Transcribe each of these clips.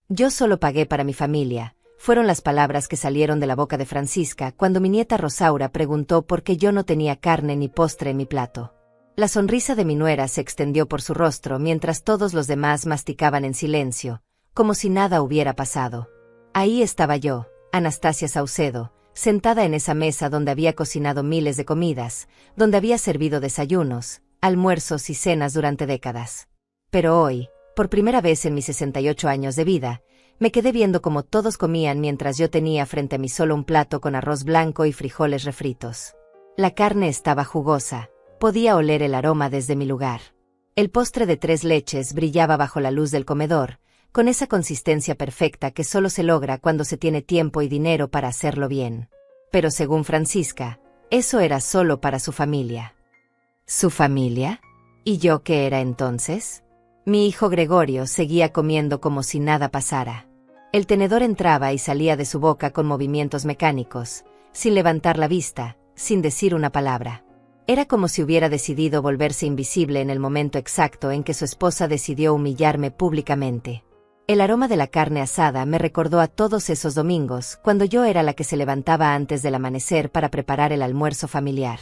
Yo solo pagué para mi familia, fueron las palabras que salieron de la boca de Francisca cuando mi nieta Rosaura preguntó por qué yo no tenía carne ni postre en mi plato. La sonrisa de mi nuera se extendió por su rostro mientras todos los demás masticaban en silencio, como si nada hubiera pasado. Ahí estaba yo, Anastasia Saucedo, sentada en esa mesa donde había cocinado miles de comidas, donde había servido desayunos, almuerzos y cenas durante décadas. Pero hoy, por primera vez en mis 68 años de vida, me quedé viendo cómo todos comían mientras yo tenía frente a mí solo un plato con arroz blanco y frijoles refritos. La carne estaba jugosa, podía oler el aroma desde mi lugar. El postre de 3 leches brillaba bajo la luz del comedor, con esa consistencia perfecta que solo se logra cuando se tiene tiempo y dinero para hacerlo bien. Pero según Francisca, eso era solo para su familia. ¿Su familia? ¿Y yo qué era entonces? Mi hijo Gregorio seguía comiendo como si nada pasara. El tenedor entraba y salía de su boca con movimientos mecánicos, sin levantar la vista, sin decir una palabra. Era como si hubiera decidido volverse invisible en el momento exacto en que su esposa decidió humillarme públicamente. El aroma de la carne asada me recordó a todos esos domingos, cuando yo era la que se levantaba antes del amanecer para preparar el almuerzo familiar.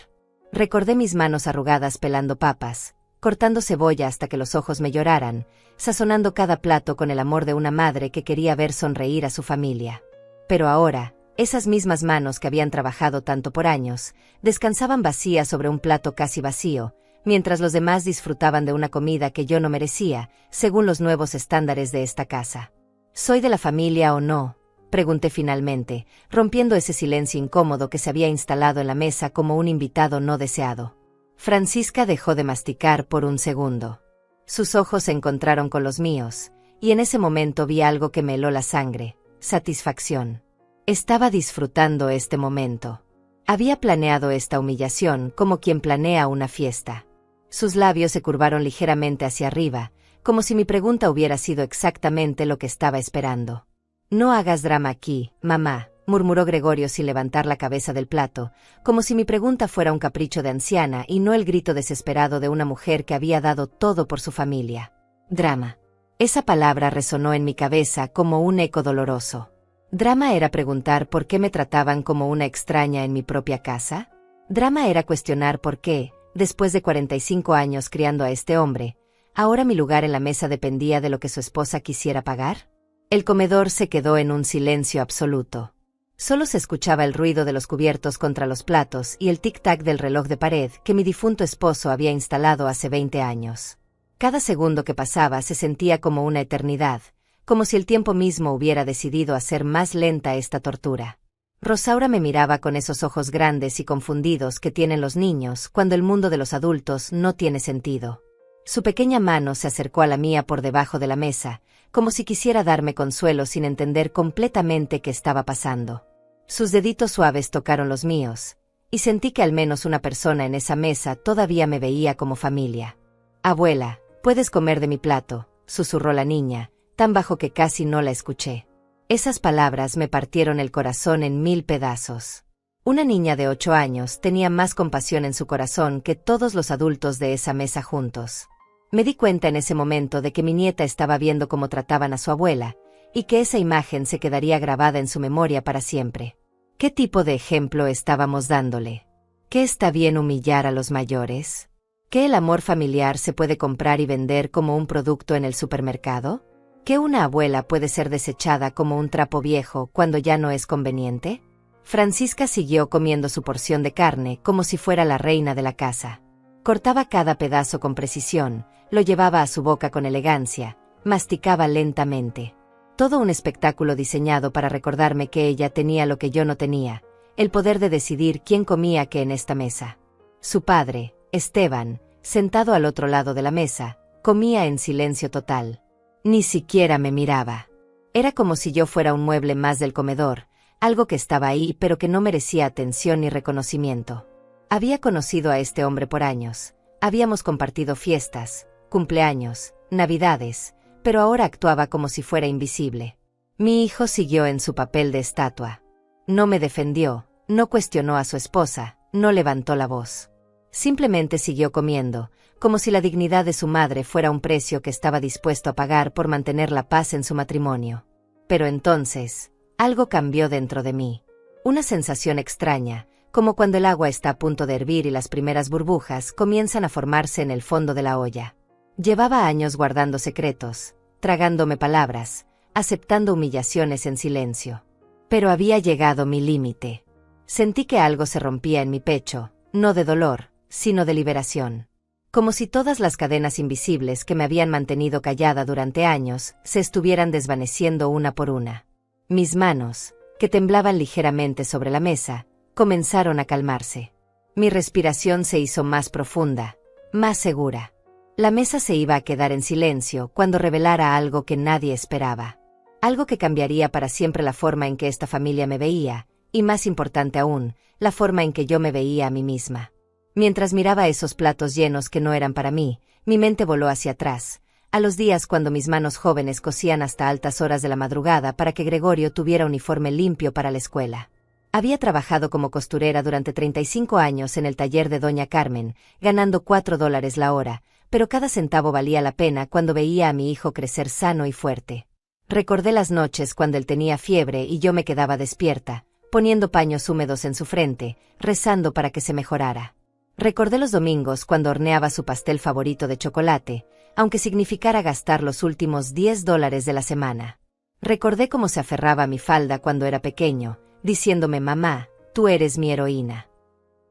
Recordé mis manos arrugadas pelando papas, cortando cebolla hasta que los ojos me lloraran, sazonando cada plato con el amor de una madre que quería ver sonreír a su familia. Pero ahora, esas mismas manos que habían trabajado tanto por años, descansaban vacías sobre un plato casi vacío, mientras los demás disfrutaban de una comida que yo no merecía, según los nuevos estándares de esta casa. ¿Soy de la familia o no?, pregunté finalmente, rompiendo ese silencio incómodo que se había instalado en la mesa como un invitado no deseado. Francisca dejó de masticar por un segundo. Sus ojos se encontraron con los míos, y en ese momento vi algo que me heló la sangre: satisfacción. Estaba disfrutando este momento. Había planeado esta humillación como quien planea una fiesta. Sus labios se curvaron ligeramente hacia arriba, como si mi pregunta hubiera sido exactamente lo que estaba esperando. «No hagas drama aquí, mamá», murmuró Gregorio sin levantar la cabeza del plato, como si mi pregunta fuera un capricho de anciana y no el grito desesperado de una mujer que había dado todo por su familia. Drama. Esa palabra resonó en mi cabeza como un eco doloroso. ¿Drama era preguntar por qué me trataban como una extraña en mi propia casa? ¿Drama era cuestionar por qué, después de 45 años criando a este hombre, ahora mi lugar en la mesa dependía de lo que su esposa quisiera pagar? El comedor se quedó en un silencio absoluto. Solo se escuchaba el ruido de los cubiertos contra los platos y el tic-tac del reloj de pared que mi difunto esposo había instalado hace 20 años. Cada segundo que pasaba se sentía como una eternidad, como si el tiempo mismo hubiera decidido hacer más lenta esta tortura. Rosaura me miraba con esos ojos grandes y confundidos que tienen los niños cuando el mundo de los adultos no tiene sentido. Su pequeña mano se acercó a la mía por debajo de la mesa, como si quisiera darme consuelo sin entender completamente qué estaba pasando. Sus deditos suaves tocaron los míos, y sentí que al menos una persona en esa mesa todavía me veía como familia. «Abuela, puedes comer de mi plato», susurró la niña, tan bajo que casi no la escuché. Esas palabras me partieron el corazón en 1000 pedazos. Una niña de 8 años tenía más compasión en su corazón que todos los adultos de esa mesa juntos. Me di cuenta en ese momento de que mi nieta estaba viendo cómo trataban a su abuela, y que esa imagen se quedaría grabada en su memoria para siempre. ¿Qué tipo de ejemplo estábamos dándole? ¿Qué está bien humillar a los mayores? ¿Que el amor familiar se puede comprar y vender como un producto en el supermercado? ¿Que una abuela puede ser desechada como un trapo viejo cuando ya no es conveniente? Francisca siguió comiendo su porción de carne como si fuera la reina de la casa. Cortaba cada pedazo con precisión, lo llevaba a su boca con elegancia, masticaba lentamente. Todo un espectáculo diseñado para recordarme que ella tenía lo que yo no tenía, el poder de decidir quién comía qué en esta mesa. Su padre, Esteban, sentado al otro lado de la mesa, comía en silencio total. Ni siquiera me miraba. Era como si yo fuera un mueble más del comedor, algo que estaba ahí pero que no merecía atención ni reconocimiento. Había conocido a este hombre por años, habíamos compartido fiestas, cumpleaños, navidades, pero ahora actuaba como si fuera invisible. Mi hijo siguió en su papel de estatua. No me defendió, no cuestionó a su esposa, no levantó la voz. Simplemente siguió comiendo, como si la dignidad de su madre fuera un precio que estaba dispuesto a pagar por mantener la paz en su matrimonio. Pero entonces, algo cambió dentro de mí. Una sensación extraña, como cuando el agua está a punto de hervir y las primeras burbujas comienzan a formarse en el fondo de la olla. Llevaba años guardando secretos, tragándome palabras, aceptando humillaciones en silencio. Pero había llegado mi límite. Sentí que algo se rompía en mi pecho, no de dolor, sino de liberación. Como si todas las cadenas invisibles que me habían mantenido callada durante años se estuvieran desvaneciendo una por una. Mis manos, que temblaban ligeramente sobre la mesa, comenzaron a calmarse. Mi respiración se hizo más profunda, más segura. La mesa se iba a quedar en silencio cuando revelara algo que nadie esperaba. Algo que cambiaría para siempre la forma en que esta familia me veía, y más importante aún, la forma en que yo me veía a mí misma. Mientras miraba esos platos llenos que no eran para mí, mi mente voló hacia atrás, a los días cuando mis manos jóvenes cosían hasta altas horas de la madrugada para que Gregorio tuviera uniforme limpio para la escuela. Había trabajado como costurera durante 35 años en el taller de Doña Carmen, ganando $4 la hora, pero cada centavo valía la pena cuando veía a mi hijo crecer sano y fuerte. Recordé las noches cuando él tenía fiebre y yo me quedaba despierta, poniendo paños húmedos en su frente, rezando para que se mejorara. Recordé los domingos cuando horneaba su pastel favorito de chocolate, aunque significara gastar los últimos $10 de la semana. Recordé cómo se aferraba a mi falda cuando era pequeño, diciéndome: mamá, tú eres mi heroína.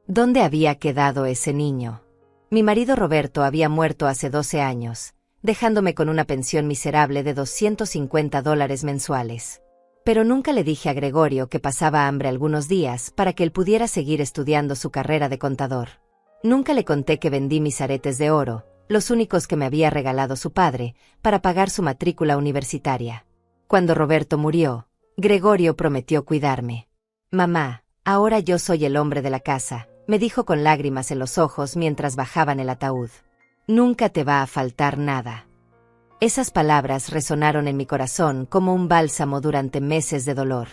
¿Dónde había quedado ese niño? Mi marido Roberto había muerto hace 12 años, dejándome con una pensión miserable de $250 mensuales. Pero nunca le dije a Gregorio que pasaba hambre algunos días para que él pudiera seguir estudiando su carrera de contador. Nunca le conté que vendí mis aretes de oro, los únicos que me había regalado su padre, para pagar su matrícula universitaria. Cuando Roberto murió, Gregorio prometió cuidarme. Mamá, ahora yo soy el hombre de la casa, me dijo con lágrimas en los ojos mientras bajaban el ataúd. Nunca te va a faltar nada. Esas palabras resonaron en mi corazón como un bálsamo durante meses de dolor.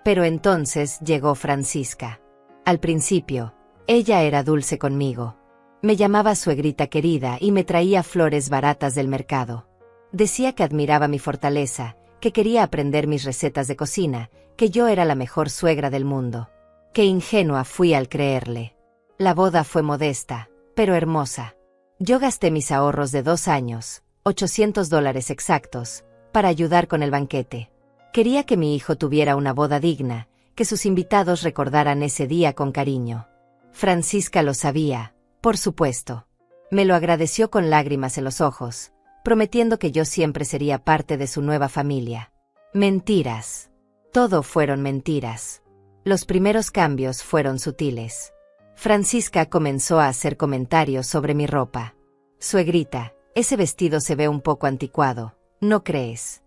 Pero entonces llegó Francisca. Al principio, ella era dulce conmigo. Me llamaba suegrita querida y me traía flores baratas del mercado. Decía que admiraba mi fortaleza, que quería aprender mis recetas de cocina, que yo era la mejor suegra del mundo. Qué ingenua fui al creerle. La boda fue modesta, pero hermosa. Yo gasté mis ahorros de 2 años, $800 exactos, para ayudar con el banquete. Quería que mi hijo tuviera una boda digna, que sus invitados recordaran ese día con cariño. Francisca lo sabía, por supuesto. Me lo agradeció con lágrimas en los ojos, prometiendo que yo siempre sería parte de su nueva familia. Mentiras. Todo fueron mentiras. Los primeros cambios fueron sutiles. Francisca comenzó a hacer comentarios sobre mi ropa. Suegrita, ese vestido se ve un poco anticuado, ¿no crees?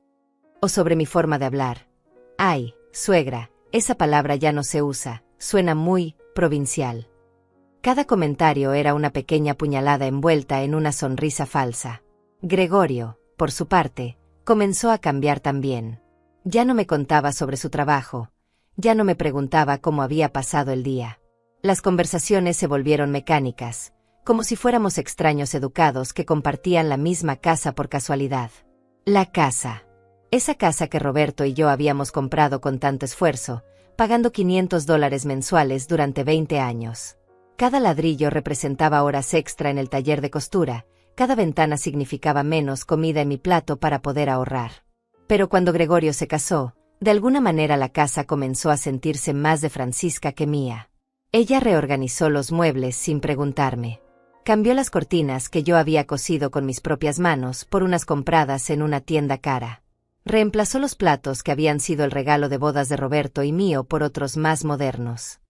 O sobre mi forma de hablar. Ay, suegra, esa palabra ya no se usa, suena muy provincial. Cada comentario era una pequeña puñalada envuelta en una sonrisa falsa. Gregorio, por su parte, comenzó a cambiar también. Ya no me contaba sobre su trabajo, ya no me preguntaba cómo había pasado el día. Las conversaciones se volvieron mecánicas, como si fuéramos extraños educados que compartían la misma casa por casualidad. La casa. Esa casa que Roberto y yo habíamos comprado con tanto esfuerzo, pagando $500 mensuales durante 20 años. Cada ladrillo representaba horas extra en el taller de costura, cada ventana significaba menos comida en mi plato para poder ahorrar. Pero cuando Gregorio se casó, de alguna manera la casa comenzó a sentirse más de Francisca que mía. Ella reorganizó los muebles sin preguntarme. Cambió las cortinas que yo había cosido con mis propias manos por unas compradas en una tienda cara. Reemplazó los platos que habían sido el regalo de bodas de Roberto y mío por otros más modernos.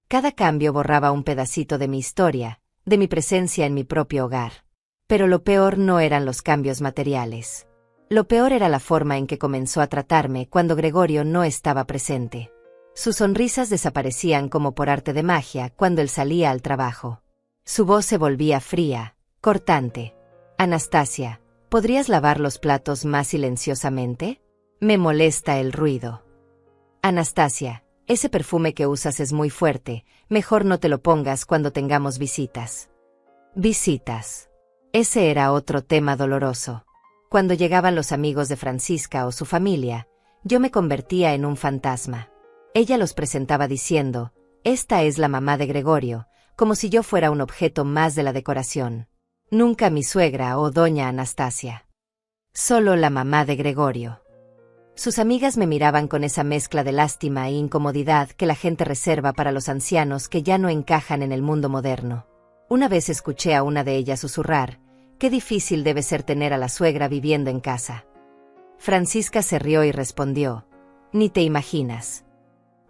Cada cambio borraba un pedacito de mi historia, de mi presencia en mi propio hogar. Pero lo peor no eran los cambios materiales. Lo peor era la forma en que comenzó a tratarme cuando Gregorio no estaba presente. Sus sonrisas desaparecían como por arte de magia cuando él salía al trabajo. Su voz se volvía fría, cortante. Anastasia, ¿podrías lavar los platos más silenciosamente? Me molesta el ruido. Anastasia, ese perfume que usas es muy fuerte, mejor no te lo pongas cuando tengamos visitas. Visitas. Ese era otro tema doloroso. Cuando llegaban los amigos de Francisca o su familia, yo me convertía en un fantasma. Ella los presentaba diciendo, «Esta es la mamá de Gregorio», como si yo fuera un objeto más de la decoración. Nunca mi suegra o doña Anastasia. Solo la mamá de Gregorio. Sus amigas me miraban con esa mezcla de lástima e incomodidad que la gente reserva para los ancianos que ya no encajan en el mundo moderno. Una vez escuché a una de ellas susurrar, «Qué difícil debe ser tener a la suegra viviendo en casa». Francisca se rió y respondió, «Ni te imaginas».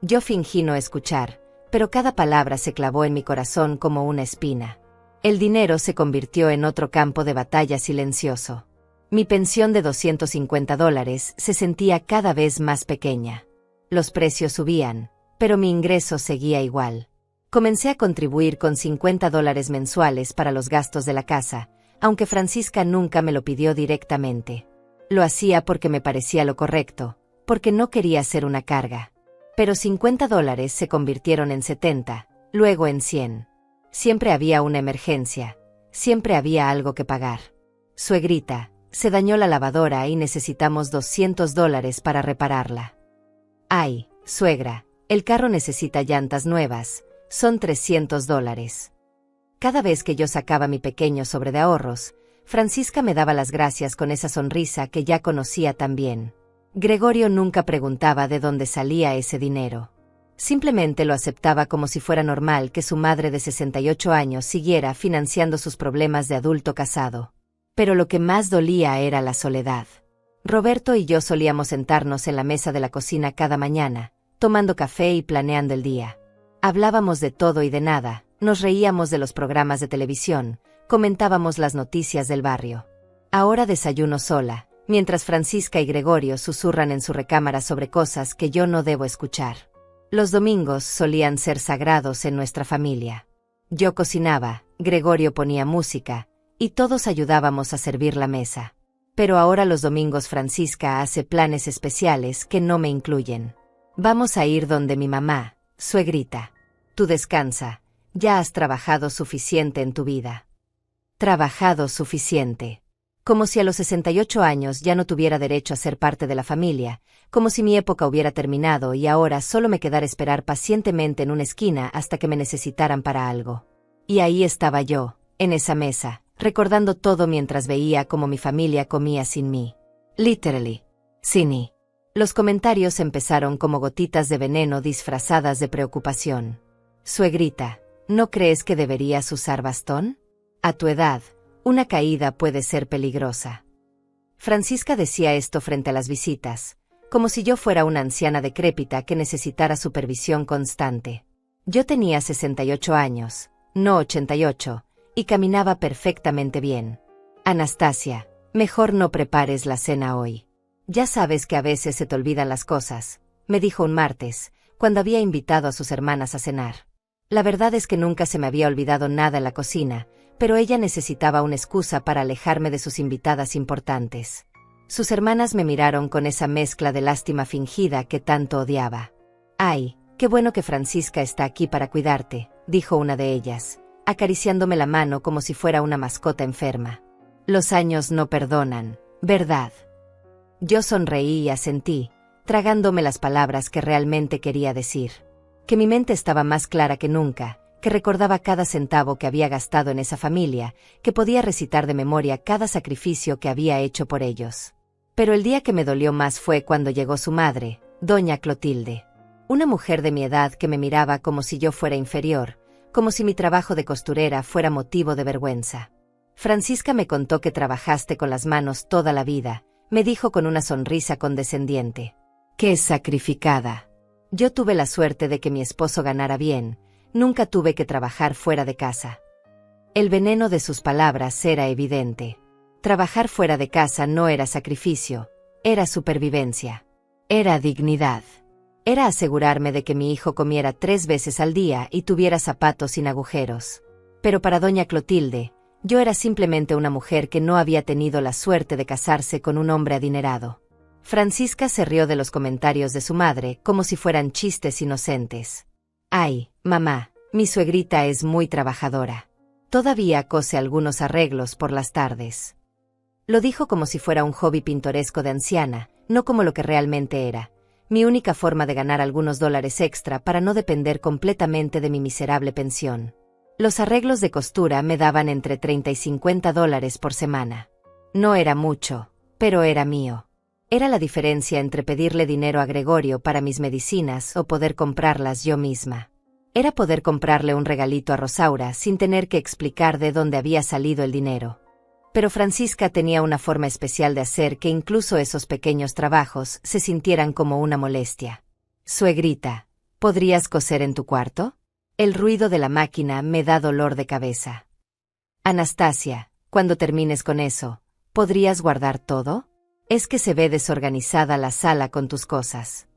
Yo fingí no escuchar, pero cada palabra se clavó en mi corazón como una espina. El dinero se convirtió en otro campo de batalla silencioso. Mi pensión de $250 se sentía cada vez más pequeña. Los precios subían, pero mi ingreso seguía igual. Comencé a contribuir con $50 mensuales para los gastos de la casa, aunque Francisca nunca me lo pidió directamente. Lo hacía porque me parecía lo correcto, porque no quería ser una carga. Pero $50 se convirtieron en 70, luego en 100. Siempre había una emergencia, siempre había algo que pagar. Suegrita, se dañó la lavadora y necesitamos $200 para repararla. Ay, suegra, el carro necesita llantas nuevas, son $300. Cada vez que yo sacaba mi pequeño sobre de ahorros, Francisca me daba las gracias con esa sonrisa que ya conocía tan bien. Gregorio nunca preguntaba de dónde salía ese dinero. Simplemente lo aceptaba como si fuera normal que su madre de 68 años siguiera financiando sus problemas de adulto casado. Pero lo que más dolía era la soledad. Roberto y yo solíamos sentarnos en la mesa de la cocina cada mañana, tomando café y planeando el día. Hablábamos de todo y de nada, nos reíamos de los programas de televisión, comentábamos las noticias del barrio. Ahora desayuno sola, mientras Francisca y Gregorio susurran en su recámara sobre cosas que yo no debo escuchar. Los domingos solían ser sagrados en nuestra familia. Yo cocinaba, Gregorio ponía música, y todos ayudábamos a servir la mesa. Pero ahora los domingos Francisca hace planes especiales que no me incluyen. Vamos a ir donde mi mamá, suegrita. Tú descansa, ya has trabajado suficiente en tu vida. Trabajado suficiente. Como si a los 68 años ya no tuviera derecho a ser parte de la familia, como si mi época hubiera terminado y ahora solo me quedara esperar pacientemente en una esquina hasta que me necesitaran para algo. Y ahí estaba yo, en esa mesa, recordando todo mientras veía cómo mi familia comía sin mí. Literally. Sin mí. Los comentarios empezaron como gotitas de veneno disfrazadas de preocupación. Suegrita, ¿no crees que deberías usar bastón? A tu edad, una caída puede ser peligrosa. Francisca decía esto frente a las visitas, como si yo fuera una anciana decrépita que necesitara supervisión constante. Yo tenía 68 años, no 88, y caminaba perfectamente bien. Anastasia, mejor no prepares la cena hoy. Ya sabes que a veces se te olvidan las cosas, me dijo un martes, cuando había invitado a sus hermanas a cenar. La verdad es que nunca se me había olvidado nada en la cocina, pero ella necesitaba una excusa para alejarme de sus invitadas importantes. Sus hermanas me miraron con esa mezcla de lástima fingida que tanto odiaba. «Ay, qué bueno que Francisca está aquí para cuidarte», dijo una de ellas, acariciándome la mano como si fuera una mascota enferma. «Los años no perdonan, ¿verdad?» Yo sonreí y asentí, tragándome las palabras que realmente quería decir. Que mi mente estaba más clara que nunca, que recordaba cada centavo que había gastado en esa familia, que podía recitar de memoria cada sacrificio que había hecho por ellos. Pero el día que me dolió más fue cuando llegó su madre, doña Clotilde. Una mujer de mi edad que me miraba como si yo fuera inferior, como si mi trabajo de costurera fuera motivo de vergüenza. Francisca me contó que trabajaste con las manos toda la vida, me dijo con una sonrisa condescendiente. ¡Qué sacrificada! Yo tuve la suerte de que mi esposo ganara bien, nunca tuve que trabajar fuera de casa. El veneno de sus palabras era evidente. Trabajar fuera de casa no era sacrificio, era supervivencia. Era dignidad. Era asegurarme de que mi hijo comiera 3 veces al día y tuviera zapatos sin agujeros. Pero para doña Clotilde, yo era simplemente una mujer que no había tenido la suerte de casarse con un hombre adinerado. Francisca se rió de los comentarios de su madre como si fueran chistes inocentes. «Ay, mamá, mi suegrita es muy trabajadora. Todavía cose algunos arreglos por las tardes». Lo dijo como si fuera un hobby pintoresco de anciana, no como lo que realmente era. Mi única forma de ganar algunos dólares extra para no depender completamente de mi miserable pensión. Los arreglos de costura me daban entre 30 y 50 dólares por semana. No era mucho, pero era mío. Era la diferencia entre pedirle dinero a Gregorio para mis medicinas o poder comprarlas yo misma. Era poder comprarle un regalito a Rosaura sin tener que explicar de dónde había salido el dinero. Pero Francisca tenía una forma especial de hacer que incluso esos pequeños trabajos se sintieran como una molestia. Suegrita, ¿podrías coser en tu cuarto? El ruido de la máquina me da dolor de cabeza. Anastasia, cuando termines con eso, ¿podrías guardar todo? Es que se ve desorganizada la sala con tus cosas.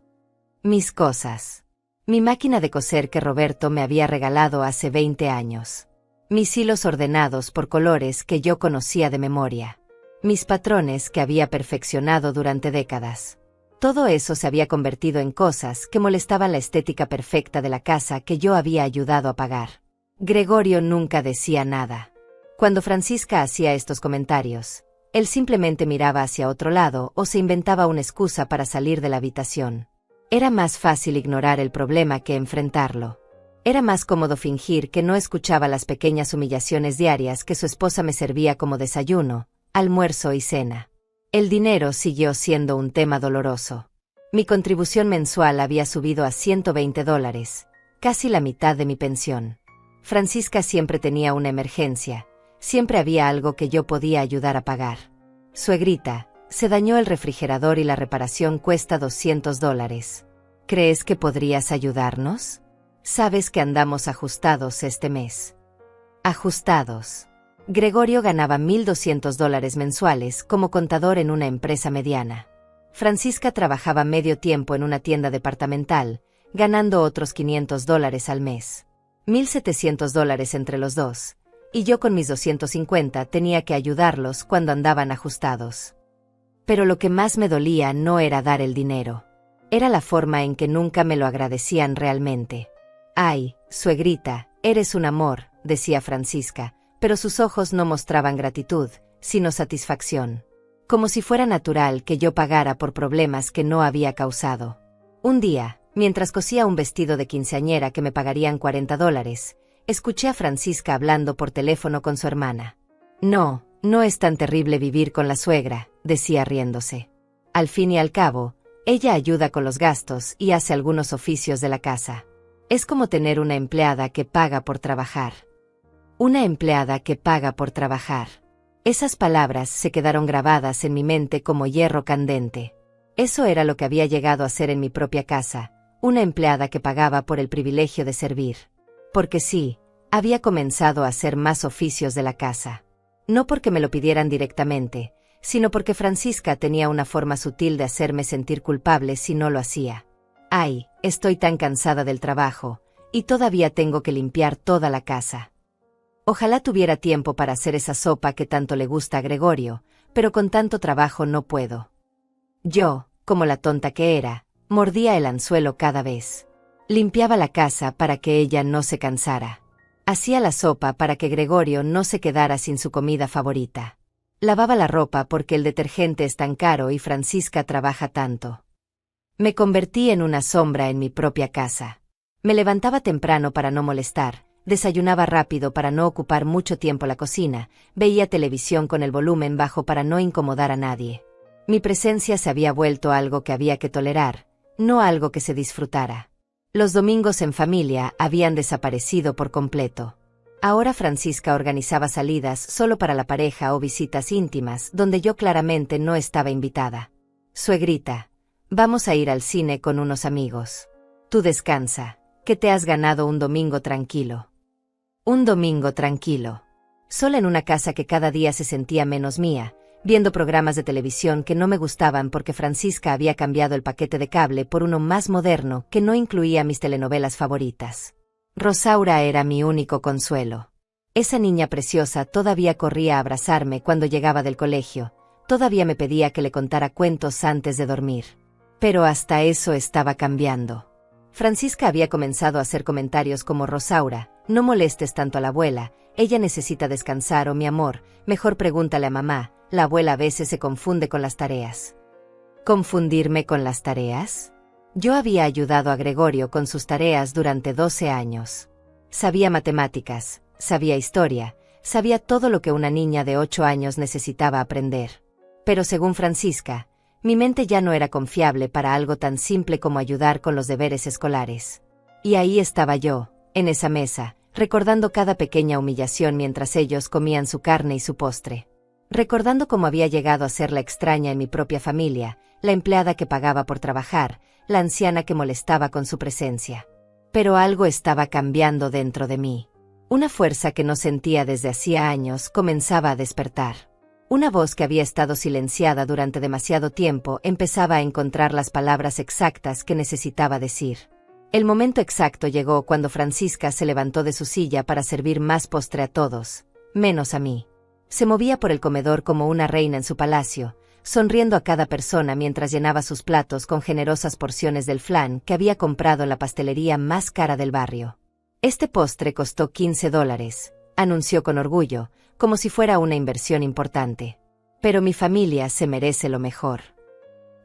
Mis cosas. Mi máquina de coser que Roberto me había regalado hace 20 años. Mis hilos ordenados por colores que yo conocía de memoria. Mis patrones que había perfeccionado durante décadas. Todo eso se había convertido en cosas que molestaban la estética perfecta de la casa que yo había ayudado a pagar. Gregorio nunca decía nada. Cuando Francisca hacía estos comentarios, él simplemente miraba hacia otro lado o se inventaba una excusa para salir de la habitación. Era más fácil ignorar el problema que enfrentarlo. Era más cómodo fingir que no escuchaba las pequeñas humillaciones diarias que su esposa me servía como desayuno, almuerzo y cena. El dinero siguió siendo un tema doloroso. Mi contribución mensual había subido a 120 dólares, casi la mitad de mi pensión. Francisca siempre tenía una emergencia, siempre había algo que yo podía ayudar a pagar. Suegrita, se dañó el refrigerador y la reparación cuesta 200 dólares. ¿Crees que podrías ayudarnos? Sabes que andamos ajustados este mes. Ajustados. Gregorio ganaba 1,200 dólares mensuales como contador en una empresa mediana. Francisca trabajaba medio tiempo en una tienda departamental, ganando otros 500 dólares al mes. 1,700 dólares entre los dos, y yo con mis 250 tenía que ayudarlos cuando andaban ajustados. Pero lo que más me dolía no era dar el dinero. Era la forma en que nunca me lo agradecían realmente. Ay, suegrita, eres un amor, decía Francisca, pero sus ojos no mostraban gratitud, sino satisfacción. Como si fuera natural que yo pagara por problemas que no había causado. Un día, mientras cosía un vestido de quinceañera que me pagarían 40 dólares, escuché a Francisca hablando por teléfono con su hermana. No, no es tan terrible vivir con la suegra, decía riéndose. Al fin y al cabo, ella ayuda con los gastos y hace algunos oficios de la casa. Es como tener una empleada que paga por trabajar. Una empleada que paga por trabajar. Esas palabras se quedaron grabadas en mi mente como hierro candente. Eso era lo que había llegado a ser en mi propia casa, una empleada que pagaba por el privilegio de servir. Porque sí, había comenzado a hacer más oficios de la casa. No porque me lo pidieran directamente, sino porque Francisca tenía una forma sutil de hacerme sentir culpable si no lo hacía. Ay, estoy tan cansada del trabajo, y todavía tengo que limpiar toda la casa. Ojalá tuviera tiempo para hacer esa sopa que tanto le gusta a Gregorio, pero con tanto trabajo no puedo. Yo, como la tonta que era, mordía el anzuelo cada vez. Limpiaba la casa para que ella no se cansara. Hacía la sopa para que Gregorio no se quedara sin su comida favorita. Lavaba la ropa porque el detergente es tan caro y Francisca trabaja tanto. Me convertí en una sombra en mi propia casa. Me levantaba temprano para no molestar. Desayunaba rápido para no ocupar mucho tiempo la cocina, veía televisión con el volumen bajo para no incomodar a nadie. Mi presencia se había vuelto algo que había que tolerar, no algo que se disfrutara. Los domingos en familia habían desaparecido por completo. Ahora Francisca organizaba salidas solo para la pareja o visitas íntimas donde yo claramente no estaba invitada. Suegrita, vamos a ir al cine con unos amigos. Tú descansa, que te has ganado un domingo tranquilo. Un domingo tranquilo. Sola en una casa que cada día se sentía menos mía, viendo programas de televisión que no me gustaban porque Francisca había cambiado el paquete de cable por uno más moderno que no incluía mis telenovelas favoritas. Rosaura era mi único consuelo. Esa niña preciosa todavía corría a abrazarme cuando llegaba del colegio, todavía me pedía que le contara cuentos antes de dormir. Pero hasta eso estaba cambiando. Francisca había comenzado a hacer comentarios como: Rosaura, no molestes tanto a la abuela, ella necesita descansar, o mi amor, mejor pregúntale a mamá, la abuela a veces se confunde con las tareas. ¿Confundirme con las tareas? Yo había ayudado a Gregorio con sus tareas durante 12 años. Sabía matemáticas, sabía historia, sabía todo lo que una niña de 8 años necesitaba aprender. Pero según Francisca, mi mente ya no era confiable para algo tan simple como ayudar con los deberes escolares. Y ahí estaba yo, en esa mesa, recordando cada pequeña humillación mientras ellos comían su carne y su postre. Recordando cómo había llegado a ser la extraña en mi propia familia, la empleada que pagaba por trabajar, la anciana que molestaba con su presencia. Pero algo estaba cambiando dentro de mí. Una fuerza que no sentía desde hacía años comenzaba a despertar. Una voz que había estado silenciada durante demasiado tiempo empezaba a encontrar las palabras exactas que necesitaba decir. El momento exacto llegó cuando Francisca se levantó de su silla para servir más postre a todos, menos a mí. Se movía por el comedor como una reina en su palacio, sonriendo a cada persona mientras llenaba sus platos con generosas porciones del flan que había comprado en la pastelería más cara del barrio. Este postre costó $15, anunció con orgullo, como si fuera una inversión importante. Pero mi familia se merece lo mejor.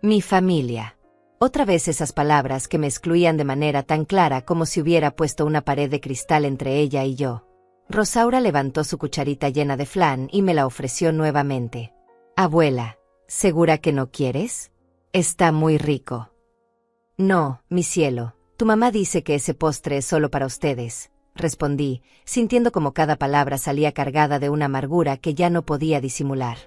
Mi familia. Otra vez esas palabras que me excluían de manera tan clara como si hubiera puesto una pared de cristal entre ella y yo. Rosaura levantó su cucharita llena de flan y me la ofreció nuevamente. Abuela, ¿segura que no quieres? Está muy rico. No, mi cielo, tu mamá dice que ese postre es solo para ustedes, respondí, sintiendo como cada palabra salía cargada de una amargura que ya no podía disimular.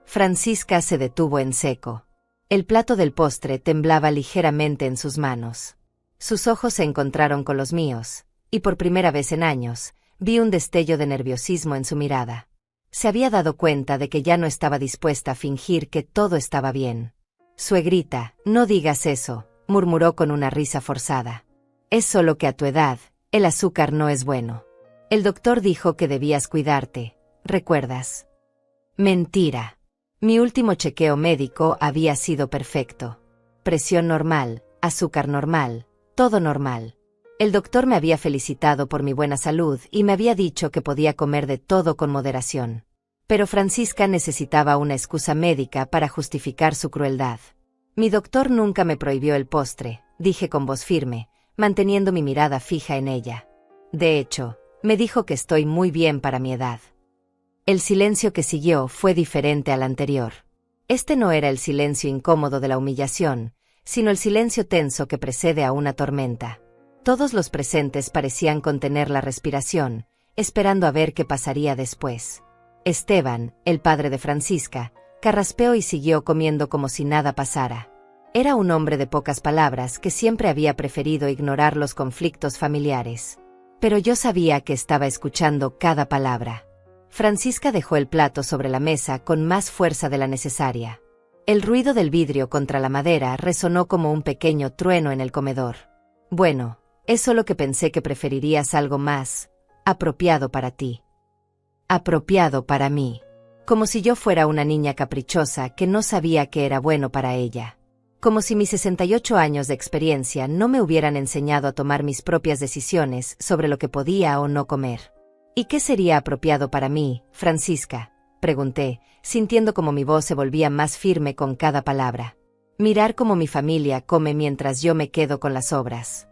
Francisca se detuvo en seco. El plato del postre temblaba ligeramente en sus manos. Sus ojos se encontraron con los míos, y por primera vez en años, vi un destello de nerviosismo en su mirada. Se había dado cuenta de que ya no estaba dispuesta a fingir que todo estaba bien. Suegrita, no digas eso, murmuró con una risa forzada. Es solo que a tu edad, el azúcar no es bueno. El doctor dijo que debías cuidarte, ¿recuerdas? Mentira. Mi último chequeo médico había sido perfecto. Presión normal, azúcar normal, todo normal. El doctor me había felicitado por mi buena salud y me había dicho que podía comer de todo con moderación. Pero Francisca necesitaba una excusa médica para justificar su crueldad. Mi doctor nunca me prohibió el postre, dije con voz firme, manteniendo mi mirada fija en ella. De hecho, me dijo que estoy muy bien para mi edad. El silencio que siguió fue diferente al anterior. Este no era el silencio incómodo de la humillación, sino el silencio tenso que precede a una tormenta. Todos los presentes parecían contener la respiración, esperando a ver qué pasaría después. Esteban, el padre de Francisca, carraspeó y siguió comiendo como si nada pasara. Era un hombre de pocas palabras que siempre había preferido ignorar los conflictos familiares. Pero yo sabía que estaba escuchando cada palabra. Francisca dejó el plato sobre la mesa con más fuerza de la necesaria. El ruido del vidrio contra la madera resonó como un pequeño trueno en el comedor. Bueno, es solo que pensé que preferirías algo más apropiado para ti. Apropiado para mí. Como si yo fuera una niña caprichosa que no sabía que era bueno para ella. Como si mis 68 años de experiencia no me hubieran enseñado a tomar mis propias decisiones sobre lo que podía o no comer. ¿Y qué sería apropiado para mí, Francisca?, pregunté, sintiendo como mi voz se volvía más firme con cada palabra. Mirar cómo mi familia come mientras yo me quedo con las sobras.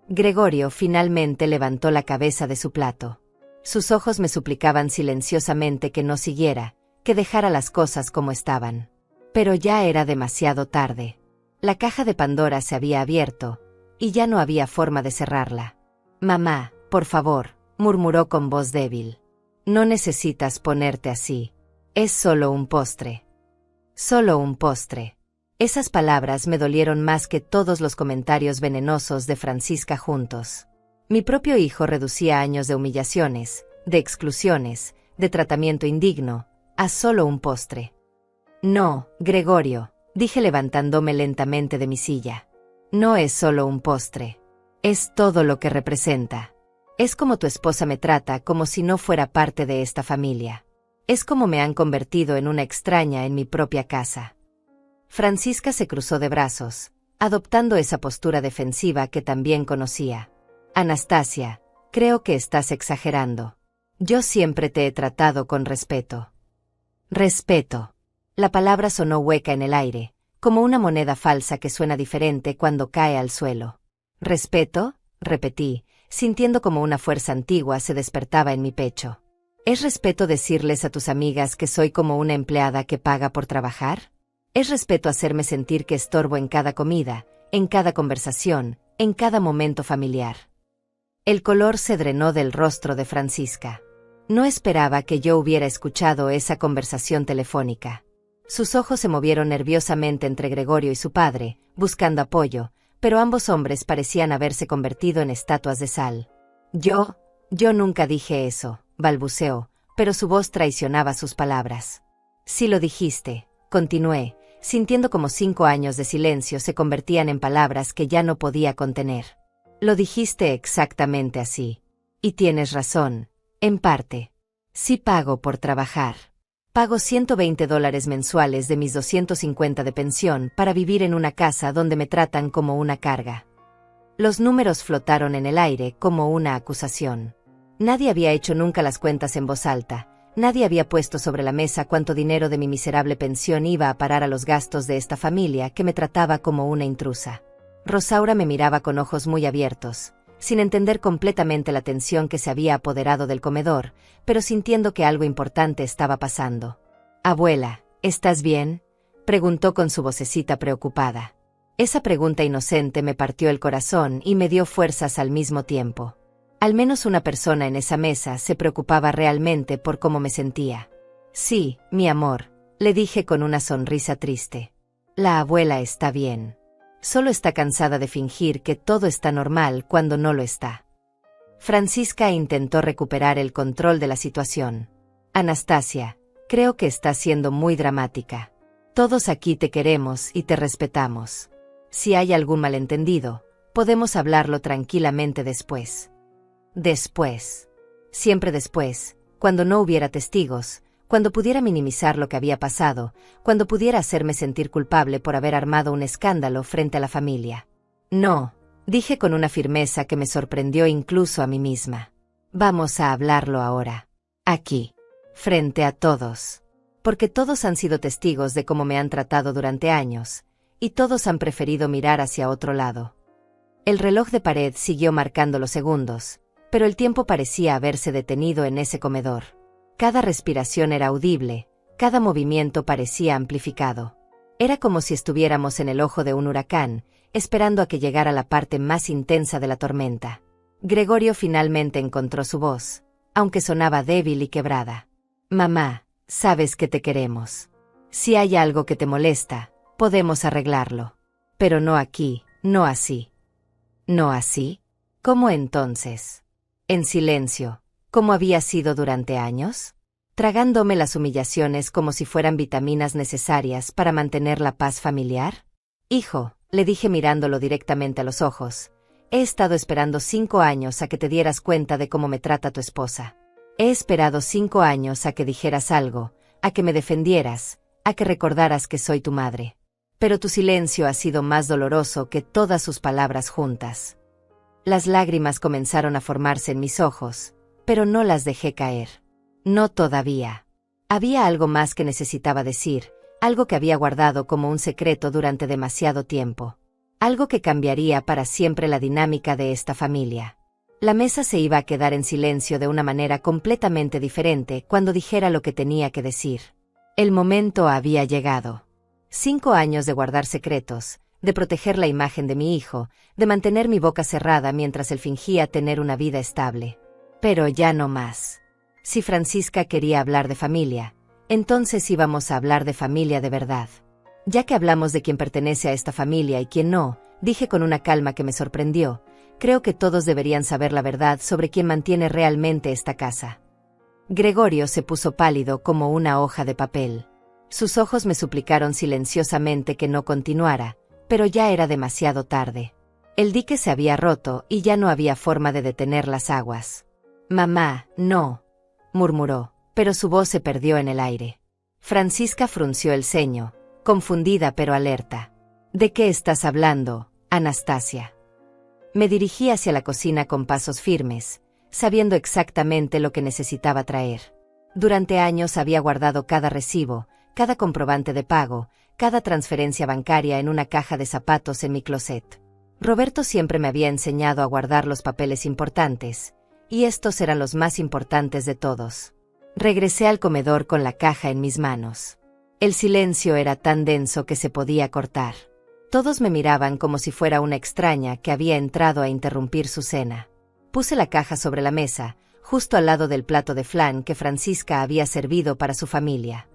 Gregorio finalmente levantó la cabeza de su plato. Sus ojos me suplicaban silenciosamente que no siguiera, que dejara las cosas como estaban. Pero ya era demasiado tarde. La caja de Pandora se había abierto, y ya no había forma de cerrarla. Mamá, por favor, murmuró con voz débil. No necesitas ponerte así. Es solo un postre. Solo un postre. Esas palabras me dolieron más que todos los comentarios venenosos de Francisca juntos. Mi propio hijo reducía años de humillaciones, de exclusiones, de tratamiento indigno, a solo un postre. No, Gregorio, dije levantándome lentamente de mi silla. No es solo un postre. Es todo lo que representa. Es como tu esposa me trata como si no fuera parte de esta familia. Es como me han convertido en una extraña en mi propia casa. Francisca se cruzó de brazos, adoptando esa postura defensiva que también conocía. Anastasia, creo que estás exagerando. Yo siempre te he tratado con respeto. Respeto. La palabra sonó hueca en el aire, como una moneda falsa que suena diferente cuando cae al suelo. ¿Respeto?, repetí, sintiendo como una fuerza antigua se despertaba en mi pecho. ¿Es respeto decirles a tus amigas que soy como una empleada que paga por trabajar? ¿Es respeto hacerme sentir que estorbo en cada comida, en cada conversación, en cada momento familiar? El color se drenó del rostro de Francisca. No esperaba que yo hubiera escuchado esa conversación telefónica. Sus ojos se movieron nerviosamente entre Gregorio y su padre, buscando apoyo, pero ambos hombres parecían haberse convertido en estatuas de sal. Yo nunca dije eso, balbuceó, pero su voz traicionaba sus palabras. Sí lo dijiste, continué, sintiendo como 5 años de silencio se convertían en palabras que ya no podía contener. Lo dijiste exactamente así. Y tienes razón, en parte. Sí pago por trabajar. Pago $120 mensuales de mis 250 de pensión para vivir en una casa donde me tratan como una carga. Los números flotaron en el aire como una acusación. Nadie había hecho nunca las cuentas en voz alta, nadie había puesto sobre la mesa cuánto dinero de mi miserable pensión iba a parar a los gastos de esta familia que me trataba como una intrusa. Rosaura me miraba con ojos muy abiertos, sin entender completamente la tensión que se había apoderado del comedor, pero sintiendo que algo importante estaba pasando. «Abuela, ¿estás bien?», preguntó con su vocecita preocupada. Esa pregunta inocente me partió el corazón y me dio fuerzas al mismo tiempo. Al menos una persona en esa mesa se preocupaba realmente por cómo me sentía. «Sí, mi amor», le dije con una sonrisa triste. «La abuela está bien. Solo está cansada de fingir que todo está normal cuando no lo está». Francisca intentó recuperar el control de la situación. «Anastasia, creo que estás siendo muy dramática. Todos aquí te queremos y te respetamos. Si hay algún malentendido, podemos hablarlo tranquilamente después». Después. Siempre después, cuando no hubiera testigos, cuando pudiera minimizar lo que había pasado, cuando pudiera hacerme sentir culpable por haber armado un escándalo frente a la familia. «No», dije con una firmeza que me sorprendió incluso a mí misma. «Vamos a hablarlo ahora. Aquí. Frente a todos. Porque todos han sido testigos de cómo me han tratado durante años, y todos han preferido mirar hacia otro lado». El reloj de pared siguió marcando los segundos, pero el tiempo parecía haberse detenido en ese comedor. Cada respiración era audible, cada movimiento parecía amplificado. Era como si estuviéramos en el ojo de un huracán, esperando a que llegara la parte más intensa de la tormenta. Gregorio finalmente encontró su voz, aunque sonaba débil y quebrada. «Mamá, sabes que te queremos. Si hay algo que te molesta, podemos arreglarlo. Pero no aquí, no así». «¿No así? ¿Cómo entonces?» En silencio, ¿cómo había sido durante años? ¿Tragándome las humillaciones como si fueran vitaminas necesarias para mantener la paz familiar? «Hijo», le dije mirándolo directamente a los ojos, «he estado esperando 5 años a que te dieras cuenta de cómo me trata tu esposa. He esperado 5 años a que dijeras algo, a que me defendieras, a que recordaras que soy tu madre. Pero tu silencio ha sido más doloroso que todas sus palabras juntas». Las lágrimas comenzaron a formarse en mis ojos, pero no las dejé caer. No todavía. Había algo más que necesitaba decir, algo que había guardado como un secreto durante demasiado tiempo. Algo que cambiaría para siempre la dinámica de esta familia. La mesa se iba a quedar en silencio de una manera completamente diferente cuando dijera lo que tenía que decir. El momento había llegado. 5 años de guardar secretos, de proteger la imagen de mi hijo, de mantener mi boca cerrada mientras él fingía tener una vida estable. Pero ya no más. Si Francisca quería hablar de familia, entonces íbamos a hablar de familia de verdad. Ya que hablamos de quién pertenece a esta familia y quién no, dije con una calma que me sorprendió, creo que todos deberían saber la verdad sobre quién mantiene realmente esta casa. Gregorio se puso pálido como una hoja de papel. Sus ojos me suplicaron silenciosamente que no continuara, pero ya era demasiado tarde. El dique se había roto y ya no había forma de detener las aguas. «Mamá, no», murmuró, pero su voz se perdió en el aire. Francisca frunció el ceño, confundida pero alerta. ¿De qué estás hablando, Anastasia? Me dirigí hacia la cocina con pasos firmes, sabiendo exactamente lo que necesitaba traer. Durante años había guardado cada recibo, cada comprobante de pago, cada transferencia bancaria en una caja de zapatos en mi closet. Roberto siempre me había enseñado a guardar los papeles importantes, y estos eran los más importantes de todos. Regresé al comedor con la caja en mis manos. El silencio era tan denso que se podía cortar. Todos me miraban como si fuera una extraña que había entrado a interrumpir su cena. Puse la caja sobre la mesa, justo al lado del plato de flan que Francisca había servido para su familia.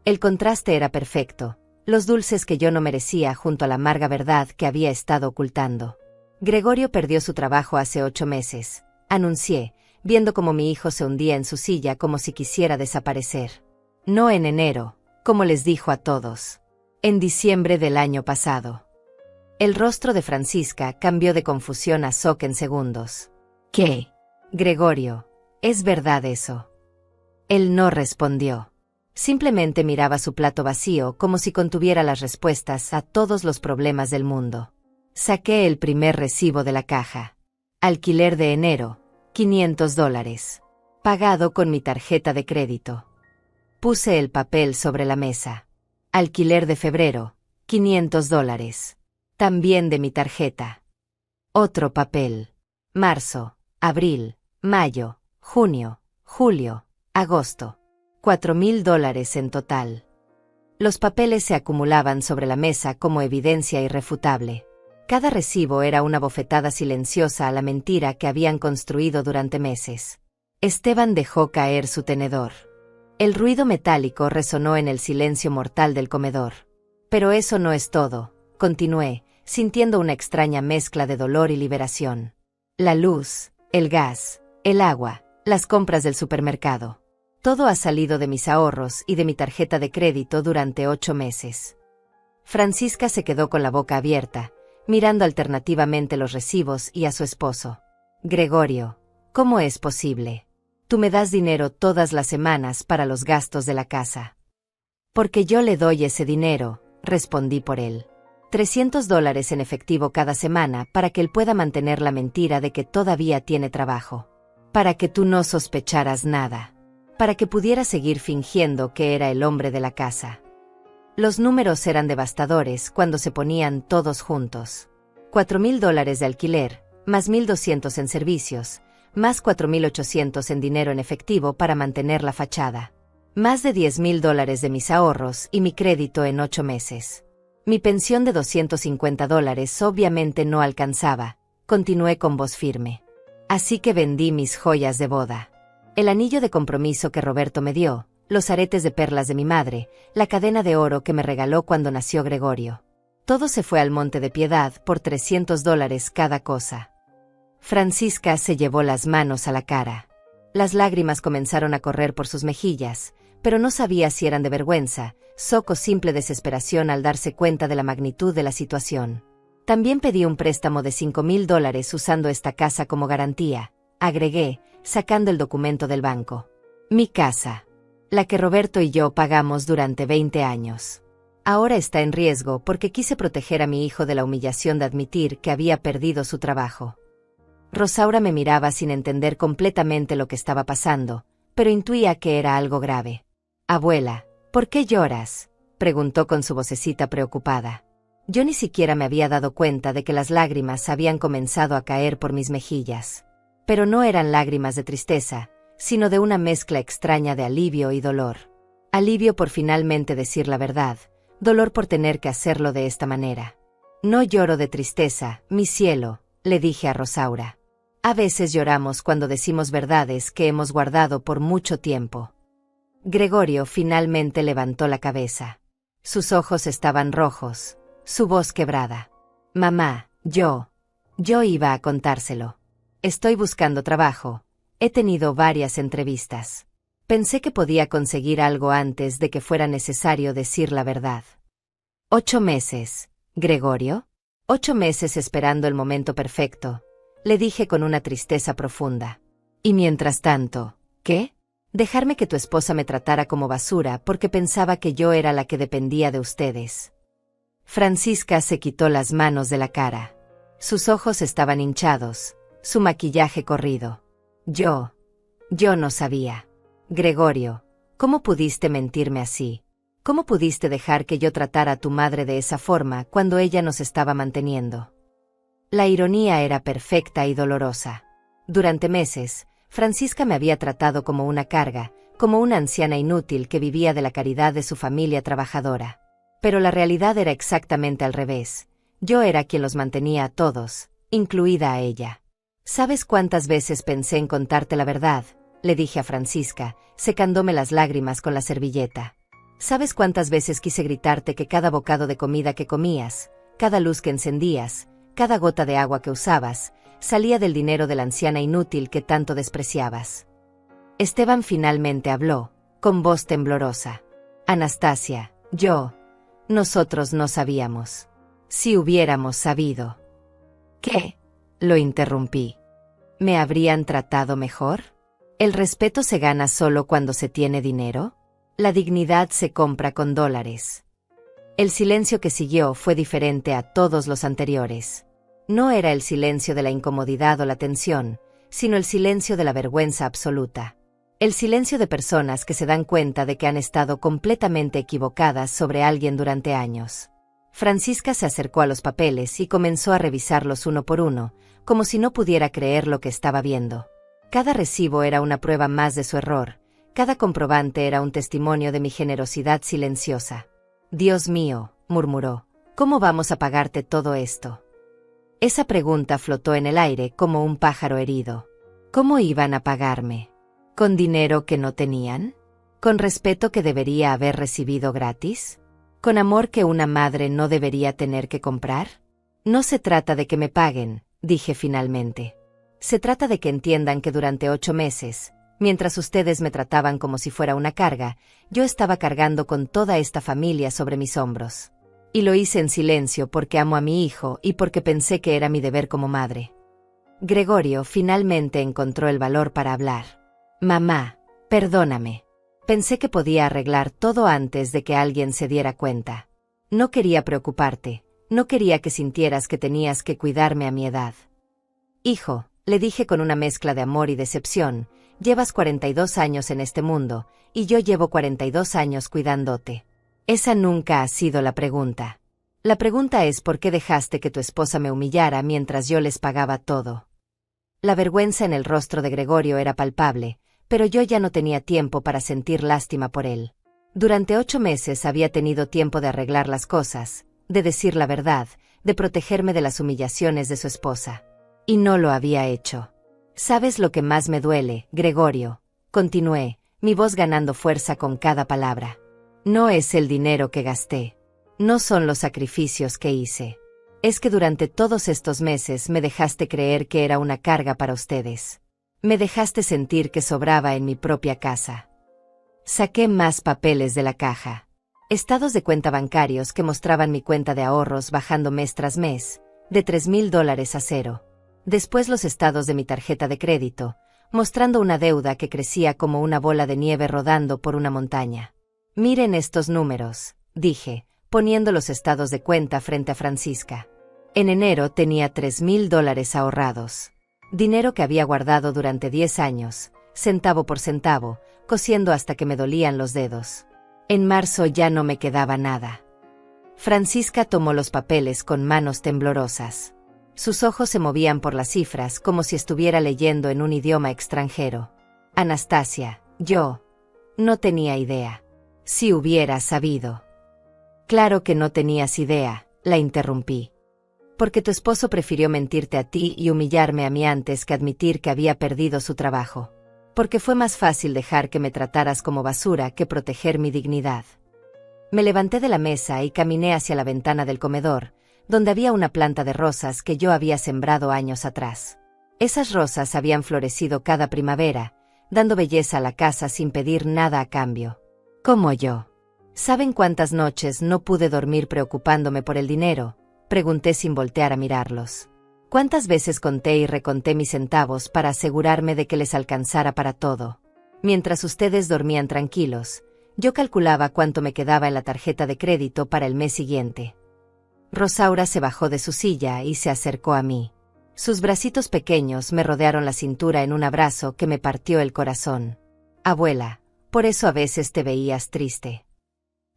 El contraste era perfecto, los dulces que yo no merecía junto a la amarga verdad que había estado ocultando. Gregorio perdió su trabajo hace 8 meses, anuncié, viendo cómo mi hijo se hundía en su silla como si quisiera desaparecer. No en enero, como les dijo a todos. En diciembre del año pasado. El rostro de Francisca cambió de confusión a shock en segundos. ¿Qué? Gregorio, ¿es verdad eso? Él no respondió. Simplemente miraba su plato vacío como si contuviera las respuestas a todos los problemas del mundo. Saqué el primer recibo de la caja. Alquiler de enero, $500. Pagado con mi tarjeta de crédito. Puse el papel sobre la mesa. Alquiler de febrero, $500. También de mi tarjeta. Otro papel. Marzo, abril, mayo, junio, julio, agosto. $4,000 en total. Los papeles se acumulaban sobre la mesa como evidencia irrefutable. Cada recibo era una bofetada silenciosa a la mentira que habían construido durante meses. Esteban dejó caer su tenedor. El ruido metálico resonó en el silencio mortal del comedor. Pero eso no es todo, continué, sintiendo una extraña mezcla de dolor y liberación. La luz, el gas, el agua, las compras del supermercado. Todo ha salido de mis ahorros y de mi tarjeta de crédito durante 8 meses. Francisca se quedó con la boca abierta, mirando alternativamente los recibos y a su esposo. Gregorio, ¿cómo es posible? Tú me das dinero todas las semanas para los gastos de la casa. Porque yo le doy ese dinero, respondí por él. $300 en efectivo cada semana para que él pueda mantener la mentira de que todavía tiene trabajo. Para que tú no sospecharas nada. Para que pudiera seguir fingiendo que era el hombre de la casa. Los números eran devastadores cuando se ponían todos juntos. $4,000 de alquiler, más 1,200 en servicios, más 4,800 en dinero en efectivo para mantener la fachada. Más de $10,000 de mis ahorros y mi crédito en 8 meses. Mi pensión de $250 obviamente no alcanzaba, continué con voz firme. Así que vendí mis joyas de boda. El anillo de compromiso que Roberto me dio, los aretes de perlas de mi madre, la cadena de oro que me regaló cuando nació Gregorio. Todo se fue al Monte de Piedad por $300 cada cosa. Francisca se llevó las manos a la cara. Las lágrimas comenzaron a correr por sus mejillas, pero no sabía si eran de vergüenza, shock o simple desesperación al darse cuenta de la magnitud de la situación. También pedí un préstamo de $5,000 usando esta casa como garantía, agregué, sacando el documento del banco. Mi casa. La que Roberto y yo pagamos durante 20 años. Ahora está en riesgo porque quise proteger a mi hijo de la humillación de admitir que había perdido su trabajo. Rosaura me miraba sin entender completamente lo que estaba pasando, pero intuía que era algo grave. Abuela, ¿por qué lloras?, preguntó con su vocecita preocupada. Yo ni siquiera me había dado cuenta de que las lágrimas habían comenzado a caer por mis mejillas. Pero no eran lágrimas de tristeza, sino de una mezcla extraña de alivio y dolor. Alivio por finalmente decir la verdad, dolor por tener que hacerlo de esta manera. No lloro de tristeza, mi cielo, le dije a Rosaura. A veces lloramos cuando decimos verdades que hemos guardado por mucho tiempo. Gregorio finalmente levantó la cabeza. Sus ojos estaban rojos, su voz quebrada. Mamá, yo iba a contárselo. Estoy buscando trabajo. He tenido varias entrevistas. Pensé que podía conseguir algo antes de que fuera necesario decir la verdad. 8 meses, Gregorio. 8 meses esperando el momento perfecto, le dije con una tristeza profunda. Y mientras tanto, ¿qué? Dejarme que tu esposa me tratara como basura porque pensaba que yo era la que dependía de ustedes. Francisca se quitó las manos de la cara. Sus ojos estaban hinchados, su maquillaje corrido. Yo no sabía. Gregorio, ¿cómo pudiste mentirme así? ¿Cómo pudiste dejar que yo tratara a tu madre de esa forma cuando ella nos estaba manteniendo? La ironía era perfecta y dolorosa. Durante meses, Francisca me había tratado como una carga, como una anciana inútil que vivía de la caridad de su familia trabajadora. Pero la realidad era exactamente al revés. Yo era quien los mantenía a todos, incluida a ella. ¿Sabes cuántas veces pensé en contarte la verdad?, le dije a Francisca, secándome las lágrimas con la servilleta. ¿Sabes cuántas veces quise gritarte que cada bocado de comida que comías, cada luz que encendías, cada gota de agua que usabas, salía del dinero de la anciana inútil que tanto despreciabas? Esteban finalmente habló, con voz temblorosa. Anastasia, nosotros no sabíamos. Si hubiéramos sabido. ¿Qué? Lo interrumpí. ¿Me habrían tratado mejor? ¿El respeto se gana solo cuando se tiene dinero? La dignidad se compra con dólares. El silencio que siguió fue diferente a todos los anteriores. No era el silencio de la incomodidad o la tensión, sino el silencio de la vergüenza absoluta. El silencio de personas que se dan cuenta de que han estado completamente equivocadas sobre alguien durante años. Francisca se acercó a los papeles y comenzó a revisarlos uno por uno, como si no pudiera creer lo que estaba viendo. Cada recibo era una prueba más de su error, cada comprobante era un testimonio de mi generosidad silenciosa. Dios mío, murmuró, ¿cómo vamos a pagarte todo esto? Esa pregunta flotó en el aire como un pájaro herido. ¿Cómo iban a pagarme? ¿Con dinero que no tenían? ¿Con respeto que debería haber recibido gratis? ¿Con amor que una madre no debería tener que comprar? No se trata de que me paguen, dije finalmente. Se trata de que entiendan que durante 8 meses, mientras ustedes me trataban como si fuera una carga, yo estaba cargando con toda esta familia sobre mis hombros. Y lo hice en silencio porque amo a mi hijo y porque pensé que era mi deber como madre. Gregorio finalmente encontró el valor para hablar. Mamá, perdóname. Pensé que podía arreglar todo antes de que alguien se diera cuenta. No quería preocuparte, no quería que sintieras que tenías que cuidarme a mi edad. Hijo, le dije con una mezcla de amor y decepción, llevas 42 años en este mundo, y yo llevo 42 años cuidándote. Esa nunca ha sido la pregunta. La pregunta es ¿por qué dejaste que tu esposa me humillara mientras yo les pagaba todo? La vergüenza en el rostro de Gregorio era palpable, pero yo ya no tenía tiempo para sentir lástima por él. Durante 8 meses había tenido tiempo de arreglar las cosas, de decir la verdad, de protegerme de las humillaciones de su esposa. Y no lo había hecho. ¿Sabes lo que más me duele, Gregorio? Continué, mi voz ganando fuerza con cada palabra. No es el dinero que gasté. No son los sacrificios que hice. Es que durante todos estos meses me dejaste creer que era una carga para ustedes. Me dejaste sentir que sobraba en mi propia casa. Saqué más papeles de la caja. Estados de cuenta bancarios que mostraban mi cuenta de ahorros bajando mes tras mes, de $3,000 a 0. Después los estados de mi tarjeta de crédito, mostrando una deuda que crecía como una bola de nieve rodando por una montaña. Miren estos números, dije, poniendo los estados de cuenta frente a Francisca. En enero tenía $3,000 ahorrados. Dinero que había guardado durante 10 años, centavo por centavo, cosiendo hasta que me dolían los dedos. En marzo ya no me quedaba nada. Francisca tomó los papeles con manos temblorosas. Sus ojos se movían por las cifras como si estuviera leyendo en un idioma extranjero. Anastasia, yo no tenía idea. Si hubiera sabido. Claro que no tenías idea, la interrumpí. Porque tu esposo prefirió mentirte a ti y humillarme a mí antes que admitir que había perdido su trabajo. Porque fue más fácil dejar que me trataras como basura que proteger mi dignidad. Me levanté de la mesa y caminé hacia la ventana del comedor, donde había una planta de rosas que yo había sembrado años atrás. Esas rosas habían florecido cada primavera, dando belleza a la casa sin pedir nada a cambio. Como yo. ¿Saben cuántas noches no pude dormir preocupándome por el dinero? Pregunté sin voltear a mirarlos. ¿Cuántas veces conté y reconté mis centavos para asegurarme de que les alcanzara para todo? Mientras ustedes dormían tranquilos, yo calculaba cuánto me quedaba en la tarjeta de crédito para el mes siguiente. Rosaura se bajó de su silla y se acercó a mí. Sus bracitos pequeños me rodearon la cintura en un abrazo que me partió el corazón. Abuela, por eso a veces te veías triste.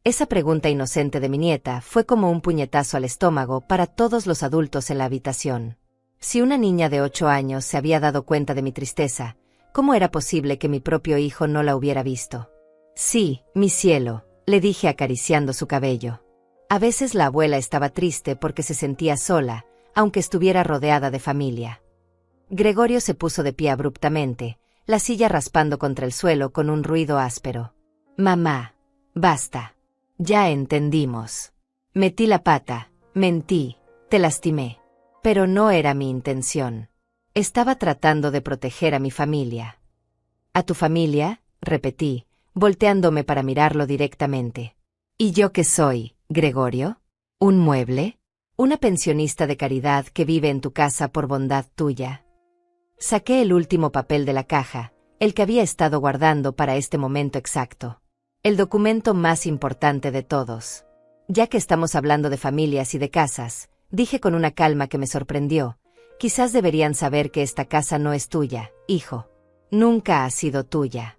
Esa pregunta inocente de mi nieta fue como un puñetazo al estómago para todos los adultos en la habitación. Si una niña de 8 años se había dado cuenta de mi tristeza, ¿cómo era posible que mi propio hijo no la hubiera visto? Sí, mi cielo, le dije acariciando su cabello. A veces la abuela estaba triste porque se sentía sola, aunque estuviera rodeada de familia. Gregorio se puso de pie abruptamente, la silla raspando contra el suelo con un ruido áspero. Mamá, basta. Ya entendimos. Metí la pata, mentí, te lastimé. Pero no era mi intención. Estaba tratando de proteger a mi familia. ¿A tu familia?, repetí, volteándome para mirarlo directamente. ¿Y yo qué soy, Gregorio? ¿Un mueble? ¿Una pensionista de caridad que vive en tu casa por bondad tuya? Saqué el último papel de la caja, el que había estado guardando para este momento exacto. El documento más importante de todos. Ya que estamos hablando de familias y de casas, dije con una calma que me sorprendió, quizás deberían saber que esta casa no es tuya, hijo. Nunca ha sido tuya.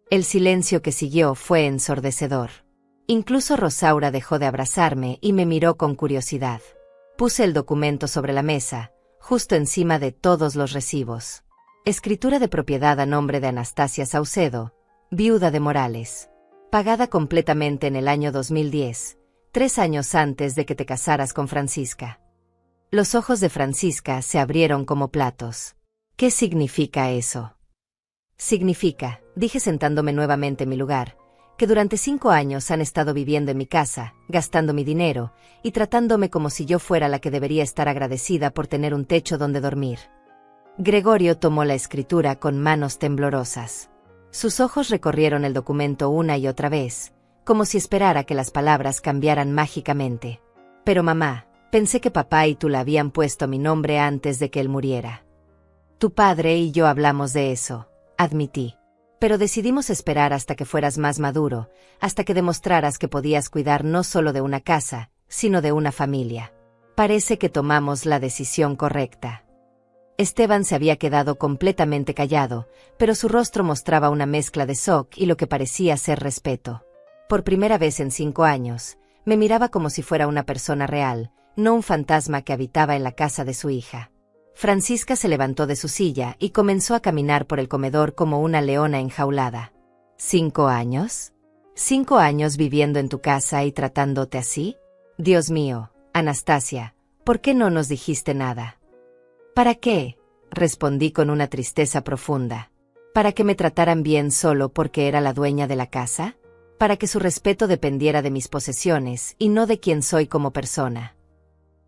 El silencio que siguió fue ensordecedor. Incluso Rosaura dejó de abrazarme y me miró con curiosidad. Puse el documento sobre la mesa, justo encima de todos los recibos. Escritura de propiedad a nombre de Anastasia Saucedo, viuda de Morales. Pagada completamente en el año 2010, 3 años antes de que te casaras con Francisca. Los ojos de Francisca se abrieron como platos. ¿Qué significa eso? Significa, dije sentándome nuevamente en mi lugar, que durante 5 años han estado viviendo en mi casa, gastando mi dinero, y tratándome como si yo fuera la que debería estar agradecida por tener un techo donde dormir. Gregorio tomó la escritura con manos temblorosas. Sus ojos recorrieron el documento una y otra vez, como si esperara que las palabras cambiaran mágicamente. Pero mamá, pensé que papá y tú le habían puesto mi nombre antes de que él muriera. Tu padre y yo hablamos de eso, admití. Pero decidimos esperar hasta que fueras más maduro, hasta que demostraras que podías cuidar no solo de una casa, sino de una familia. Parece que tomamos la decisión correcta. Esteban se había quedado completamente callado, pero su rostro mostraba una mezcla de shock y lo que parecía ser respeto. Por primera vez en 5 años, me miraba como si fuera una persona real, no un fantasma que habitaba en la casa de su hija. Francisca se levantó de su silla y comenzó a caminar por el comedor como una leona enjaulada. ¿5 años? ¿5 años viviendo en tu casa y tratándote así? Dios mío, Anastasia, ¿por qué no nos dijiste nada? ¿Para qué?, respondí con una tristeza profunda. ¿Para que me trataran bien solo porque era la dueña de la casa? ¿Para que su respeto dependiera de mis posesiones y no de quién soy como persona?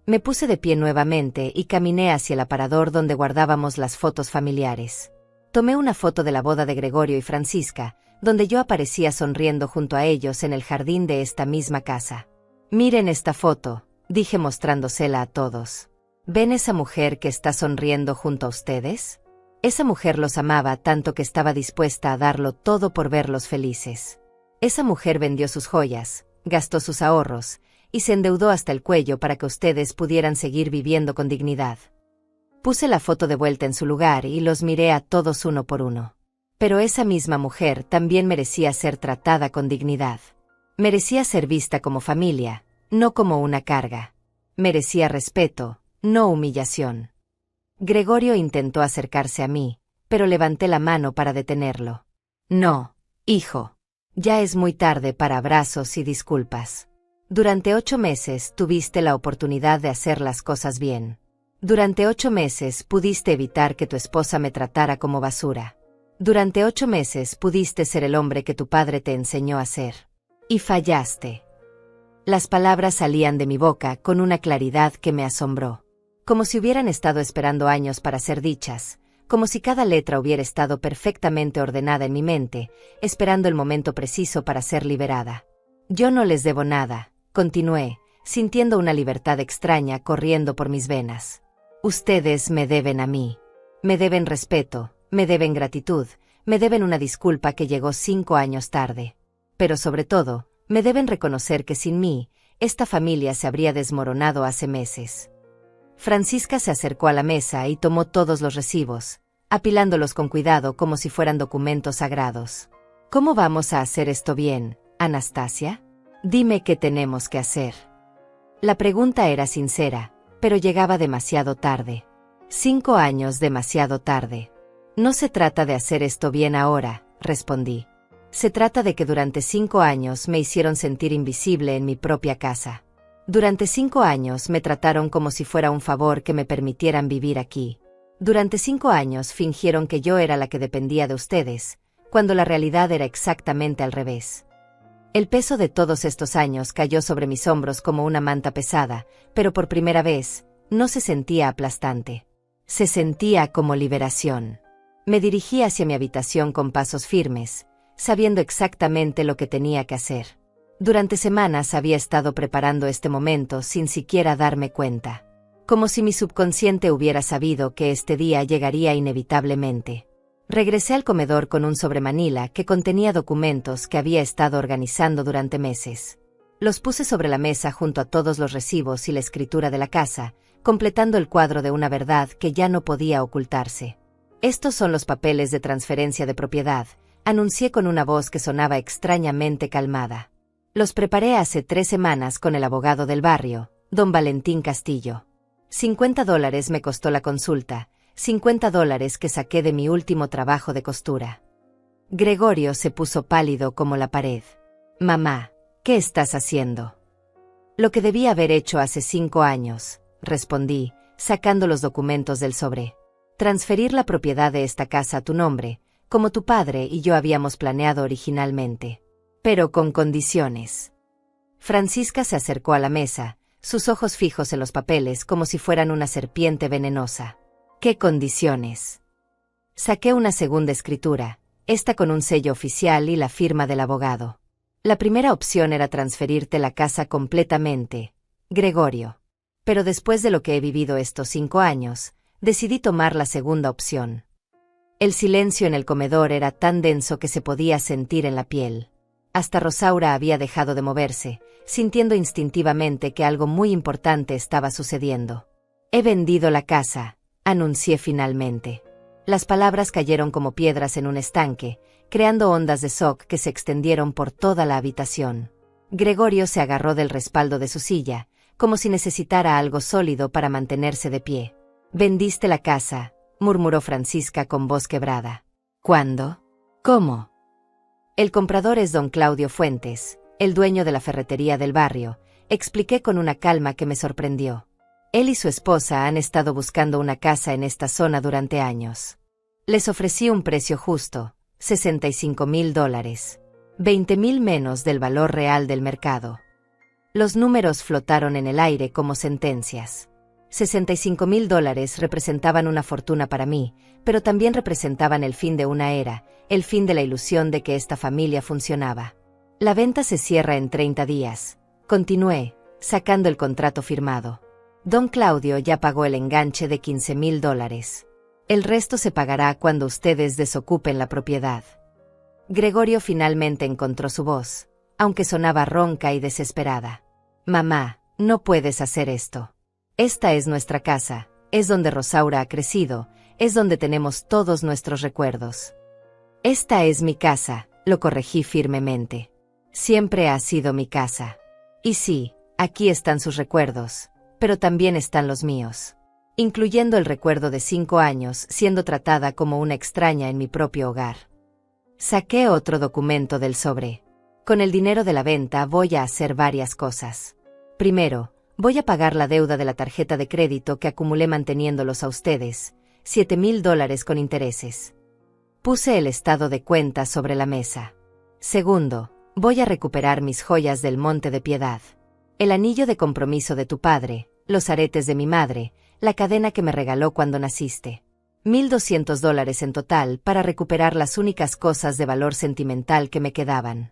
Me puse de pie nuevamente y caminé hacia el aparador donde guardábamos las fotos familiares. Tomé una foto de la boda de Gregorio y Francisca, donde yo aparecía sonriendo junto a ellos en el jardín de esta misma casa. Miren esta foto, dije mostrándosela a todos. ¿Ven esa mujer que está sonriendo junto a ustedes? Esa mujer los amaba tanto que estaba dispuesta a darlo todo por verlos felices. Esa mujer vendió sus joyas, gastó sus ahorros, y se endeudó hasta el cuello para que ustedes pudieran seguir viviendo con dignidad. Puse la foto de vuelta en su lugar y los miré a todos uno por uno. Pero esa misma mujer también merecía ser tratada con dignidad. Merecía ser vista como familia, no como una carga. Merecía respeto, no humillación. Gregorio intentó acercarse a mí, pero levanté la mano para detenerlo. No, hijo. Ya es muy tarde para abrazos y disculpas. Durante 8 meses tuviste la oportunidad de hacer las cosas bien. Durante 8 meses pudiste evitar que tu esposa me tratara como basura. Durante 8 meses pudiste ser el hombre que tu padre te enseñó a ser. Y fallaste. Las palabras salían de mi boca con una claridad que me asombró. Como si hubieran estado esperando años para ser dichas, como si cada letra hubiera estado perfectamente ordenada en mi mente, esperando el momento preciso para ser liberada. Yo no les debo nada, continué, sintiendo una libertad extraña corriendo por mis venas. Ustedes me deben a mí. Me deben respeto, me deben gratitud, me deben una disculpa que llegó 5 años tarde. Pero sobre todo, me deben reconocer que sin mí, esta familia se habría desmoronado hace meses. Francisca se acercó a la mesa y tomó todos los recibos, apilándolos con cuidado como si fueran documentos sagrados. ¿Cómo vamos a hacer esto bien, Anastasia? Dime qué tenemos que hacer. La pregunta era sincera, pero llegaba demasiado tarde. 5 años demasiado tarde. No se trata de hacer esto bien ahora, respondí. Se trata de que durante 5 años me hicieron sentir invisible en mi propia casa. Durante 5 años me trataron como si fuera un favor que me permitieran vivir aquí. Durante 5 años fingieron que yo era la que dependía de ustedes, cuando la realidad era exactamente al revés. El peso de todos estos años cayó sobre mis hombros como una manta pesada, pero por primera vez, no se sentía aplastante. Se sentía como liberación. Me dirigí hacia mi habitación con pasos firmes, sabiendo exactamente lo que tenía que hacer. Durante semanas había estado preparando este momento sin siquiera darme cuenta. Como si mi subconsciente hubiera sabido que este día llegaría inevitablemente. Regresé al comedor con un sobremanila que contenía documentos que había estado organizando durante meses. Los puse sobre la mesa junto a todos los recibos y la escritura de la casa, completando el cuadro de una verdad que ya no podía ocultarse. Estos son los papeles de transferencia de propiedad, anuncié con una voz que sonaba extrañamente calmada. Los preparé hace 3 semanas con el abogado del barrio, don Valentín Castillo. $50 me costó la consulta, $50 que saqué de mi último trabajo de costura. Gregorio se puso pálido como la pared. Mamá, ¿qué estás haciendo? Lo que debía haber hecho hace 5 años, respondí, sacando los documentos del sobre. Transferir la propiedad de esta casa a tu nombre, como tu padre y yo habíamos planeado originalmente. Pero con condiciones. Francisca se acercó a la mesa, sus ojos fijos en los papeles como si fueran una serpiente venenosa. ¿Qué condiciones? Saqué una segunda escritura, esta con un sello oficial y la firma del abogado. La primera opción era transferirte la casa completamente, Gregorio. Pero después de lo que he vivido estos 5 años, decidí tomar la segunda opción. El silencio en el comedor era tan denso que se podía sentir en la piel. Hasta Rosaura había dejado de moverse, sintiendo instintivamente que algo muy importante estaba sucediendo. He vendido la casa, anuncié finalmente. Las palabras cayeron como piedras en un estanque, creando ondas de shock que se extendieron por toda la habitación. Gregorio se agarró del respaldo de su silla, como si necesitara algo sólido para mantenerse de pie. «Vendiste la casa», murmuró Francisca con voz quebrada. «¿Cuándo? ¿Cómo?» «El comprador es don Claudio Fuentes, el dueño de la ferretería del barrio», expliqué con una calma que me sorprendió. Él y su esposa han estado buscando una casa en esta zona durante años. Les ofrecí un precio justo, $65,000, 20,000 menos del valor real del mercado. Los números flotaron en el aire como sentencias. $65,000 representaban una fortuna para mí, pero también representaban el fin de una era, el fin de la ilusión de que esta familia funcionaba. La venta se cierra en 30 días, continué, sacando el contrato firmado. Don Claudio ya pagó el enganche de $15,000. El resto se pagará cuando ustedes desocupen la propiedad. Gregorio finalmente encontró su voz, aunque sonaba ronca y desesperada. Mamá, no puedes hacer esto. Esta es nuestra casa, es donde Rosaura ha crecido, es donde tenemos todos nuestros recuerdos. Esta es mi casa, lo corregí firmemente. Siempre ha sido mi casa. Y sí, aquí están sus recuerdos, pero también están los míos. Incluyendo el recuerdo de 5 años siendo tratada como una extraña en mi propio hogar. Saqué otro documento del sobre. Con el dinero de la venta voy a hacer varias cosas. Primero, voy a pagar la deuda de la tarjeta de crédito que acumulé manteniéndolos a ustedes, $7,000 con intereses. Puse el estado de cuenta sobre la mesa. Segundo, voy a recuperar mis joyas del Monte de Piedad. El anillo de compromiso de tu padre, los aretes de mi madre, la cadena que me regaló cuando naciste. $1,200 en total para recuperar las únicas cosas de valor sentimental que me quedaban.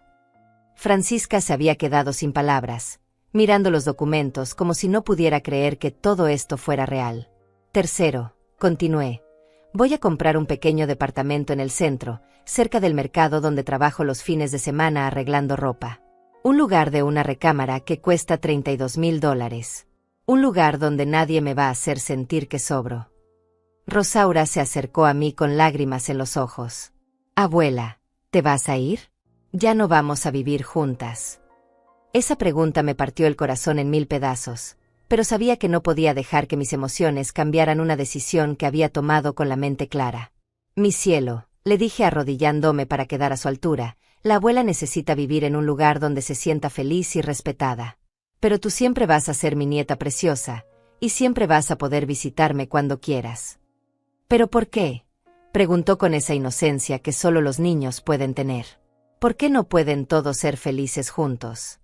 Francisca se había quedado sin palabras, mirando los documentos como si no pudiera creer que todo esto fuera real. Tercero, continué, voy a comprar un pequeño departamento en el centro, cerca del mercado donde trabajo los fines de semana arreglando ropa. Un lugar de una recámara que cuesta $32,000. Un lugar donde nadie me va a hacer sentir que sobro. Rosaura se acercó a mí con lágrimas en los ojos. Abuela, ¿te vas a ir? Ya no vamos a vivir juntas. Esa pregunta me partió el corazón en 1000 pedazos, pero sabía que no podía dejar que mis emociones cambiaran una decisión que había tomado con la mente clara. Mi cielo, le dije arrodillándome para quedar a su altura, la abuela necesita vivir en un lugar donde se sienta feliz y respetada. Pero tú siempre vas a ser mi nieta preciosa, y siempre vas a poder visitarme cuando quieras. ¿Pero por qué?, preguntó con esa inocencia que solo los niños pueden tener. ¿Por qué no pueden todos ser felices juntos?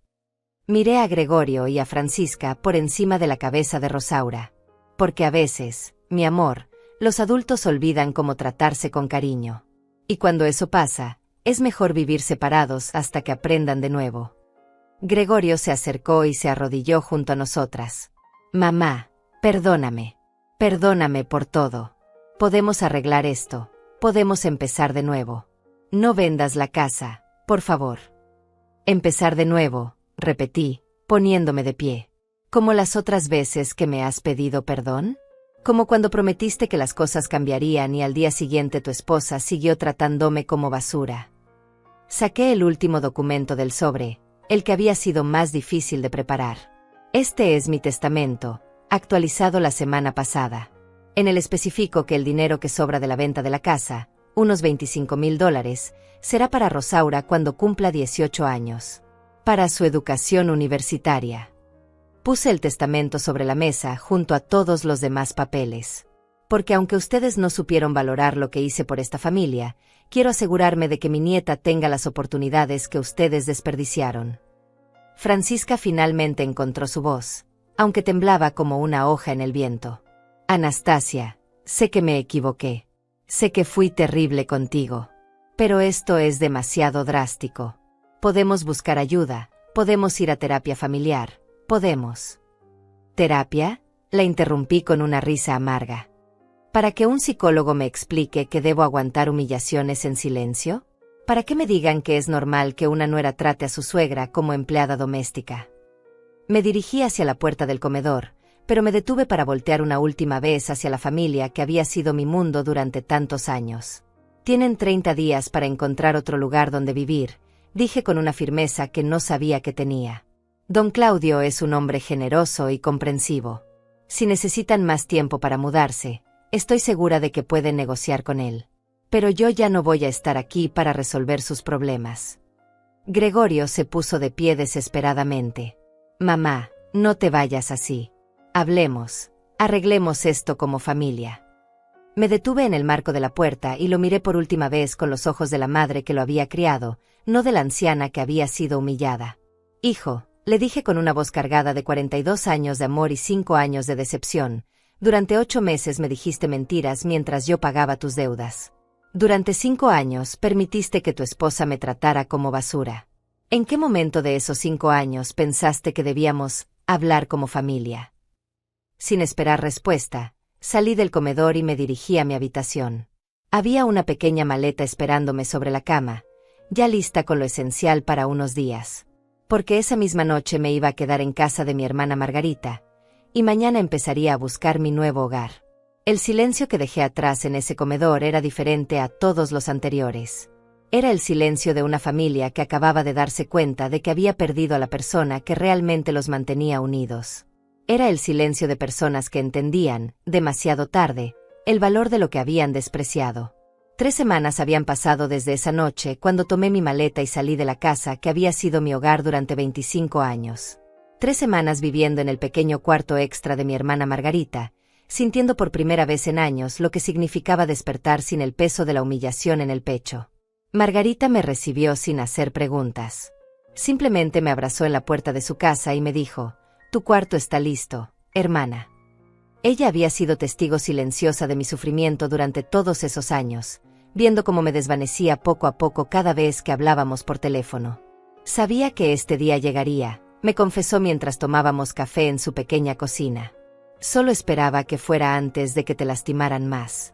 Miré a Gregorio y a Francisca por encima de la cabeza de Rosaura. Porque a veces, mi amor, los adultos olvidan cómo tratarse con cariño. Y cuando eso pasa, es mejor vivir separados hasta que aprendan de nuevo. Gregorio se acercó y se arrodilló junto a nosotras. Mamá, perdóname. Perdóname por todo. Podemos arreglar esto. Podemos empezar de nuevo. No vendas la casa, por favor. Empezar de nuevo, repetí, poniéndome de pie. ¿Como las otras veces que me has pedido perdón? Como cuando prometiste que las cosas cambiarían y al día siguiente tu esposa siguió tratándome como basura. Saqué el último documento del sobre, el que había sido más difícil de preparar. Este es mi testamento, actualizado la semana pasada. En él especifico que el dinero que sobra de la venta de la casa, unos $25,000, será para Rosaura cuando cumpla 18 años. Para su educación universitaria. Puse el testamento sobre la mesa junto a todos los demás papeles. Porque aunque ustedes no supieron valorar lo que hice por esta familia, quiero asegurarme de que mi nieta tenga las oportunidades que ustedes desperdiciaron. Francisca finalmente encontró su voz, aunque temblaba como una hoja en el viento. Anastasia, sé que me equivoqué. Sé que fui terrible contigo. Pero esto es demasiado drástico. Podemos buscar ayuda, podemos ir a terapia familiar, podemos. ¿Terapia?, la interrumpí con una risa amarga. ¿Para que un psicólogo me explique que debo aguantar humillaciones en silencio? ¿Para que me digan que es normal que una nuera trate a su suegra como empleada doméstica? Me dirigí hacia la puerta del comedor, pero me detuve para voltear una última vez hacia la familia que había sido mi mundo durante tantos años. Tienen 30 días para encontrar otro lugar donde vivir, dije con una firmeza que no sabía que tenía. Don Claudio es un hombre generoso y comprensivo. Si necesitan más tiempo para mudarse, estoy segura de que pueden negociar con él. Pero yo ya no voy a estar aquí para resolver sus problemas. Gregorio se puso de pie desesperadamente. Mamá, no te vayas así. Hablemos, arreglemos esto como familia. Me detuve en el marco de la puerta y lo miré por última vez con los ojos de la madre que lo había criado, no de la anciana que había sido humillada. Hijo, le dije con una voz cargada de 42 años de amor y 5 años de decepción, durante 8 meses me dijiste mentiras mientras yo pagaba tus deudas. Durante 5 años permitiste que tu esposa me tratara como basura. ¿En qué momento de esos 5 años pensaste que debíamos hablar como familia? Sin esperar respuesta, salí del comedor y me dirigí a mi habitación. Había una pequeña maleta esperándome sobre la cama, ya lista con lo esencial para unos días. Porque esa misma noche me iba a quedar en casa de mi hermana Margarita, y mañana empezaría a buscar mi nuevo hogar. El silencio que dejé atrás en ese comedor era diferente a todos los anteriores. Era el silencio de una familia que acababa de darse cuenta de que había perdido a la persona que realmente los mantenía unidos. Era el silencio de personas que entendían, demasiado tarde, el valor de lo que habían despreciado. 3 semanas habían pasado desde esa noche cuando tomé mi maleta y salí de la casa que había sido mi hogar durante 25 años. 3 semanas viviendo en el pequeño cuarto extra de mi hermana Margarita, sintiendo por primera vez en años lo que significaba despertar sin el peso de la humillación en el pecho. Margarita me recibió sin hacer preguntas. Simplemente me abrazó en la puerta de su casa y me dijo, «Tu cuarto está listo, hermana». Ella había sido testigo silenciosa de mi sufrimiento durante todos esos años, viendo cómo me desvanecía poco a poco cada vez que hablábamos por teléfono. Sabía que este día llegaría, me confesó mientras tomábamos café en su pequeña cocina. Solo esperaba que fuera antes de que te lastimaran más.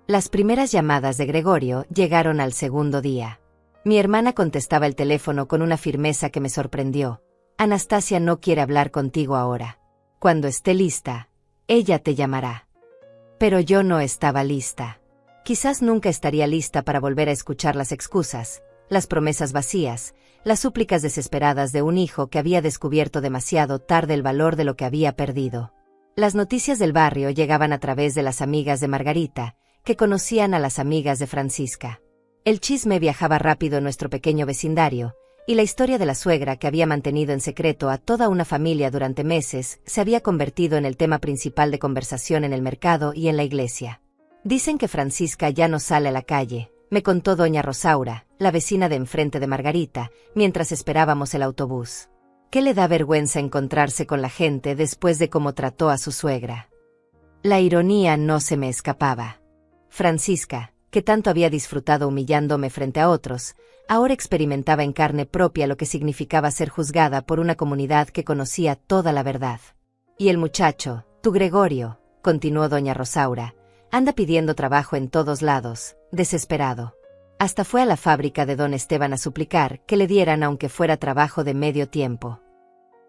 Las primeras llamadas de Gregorio llegaron al segundo día. Mi hermana contestaba el teléfono con una firmeza que me sorprendió. Anastasia no quiere hablar contigo ahora. Cuando esté lista, ella te llamará. Pero yo no estaba lista. Quizás nunca estaría lista para volver a escuchar las excusas, las promesas vacías, las súplicas desesperadas de un hijo que había descubierto demasiado tarde el valor de lo que había perdido. Las noticias del barrio llegaban a través de las amigas de Margarita, que conocían a las amigas de Francisca. El chisme viajaba rápido en nuestro pequeño vecindario, y la historia de la suegra que había mantenido en secreto a toda una familia durante meses se había convertido en el tema principal de conversación en el mercado y en la iglesia. Dicen que Francisca ya no sale a la calle, me contó doña Rosaura, la vecina de enfrente de Margarita, mientras esperábamos el autobús. ¿Qué le da vergüenza encontrarse con la gente después de cómo trató a su suegra? La ironía no se me escapaba. Francisca, que tanto había disfrutado humillándome frente a otros, ahora experimentaba en carne propia lo que significaba ser juzgada por una comunidad que conocía toda la verdad. Y el muchacho, tu Gregorio, continuó doña Rosaura, anda pidiendo trabajo en todos lados, desesperado. Hasta fue a la fábrica de don Esteban a suplicar que le dieran aunque fuera trabajo de medio tiempo.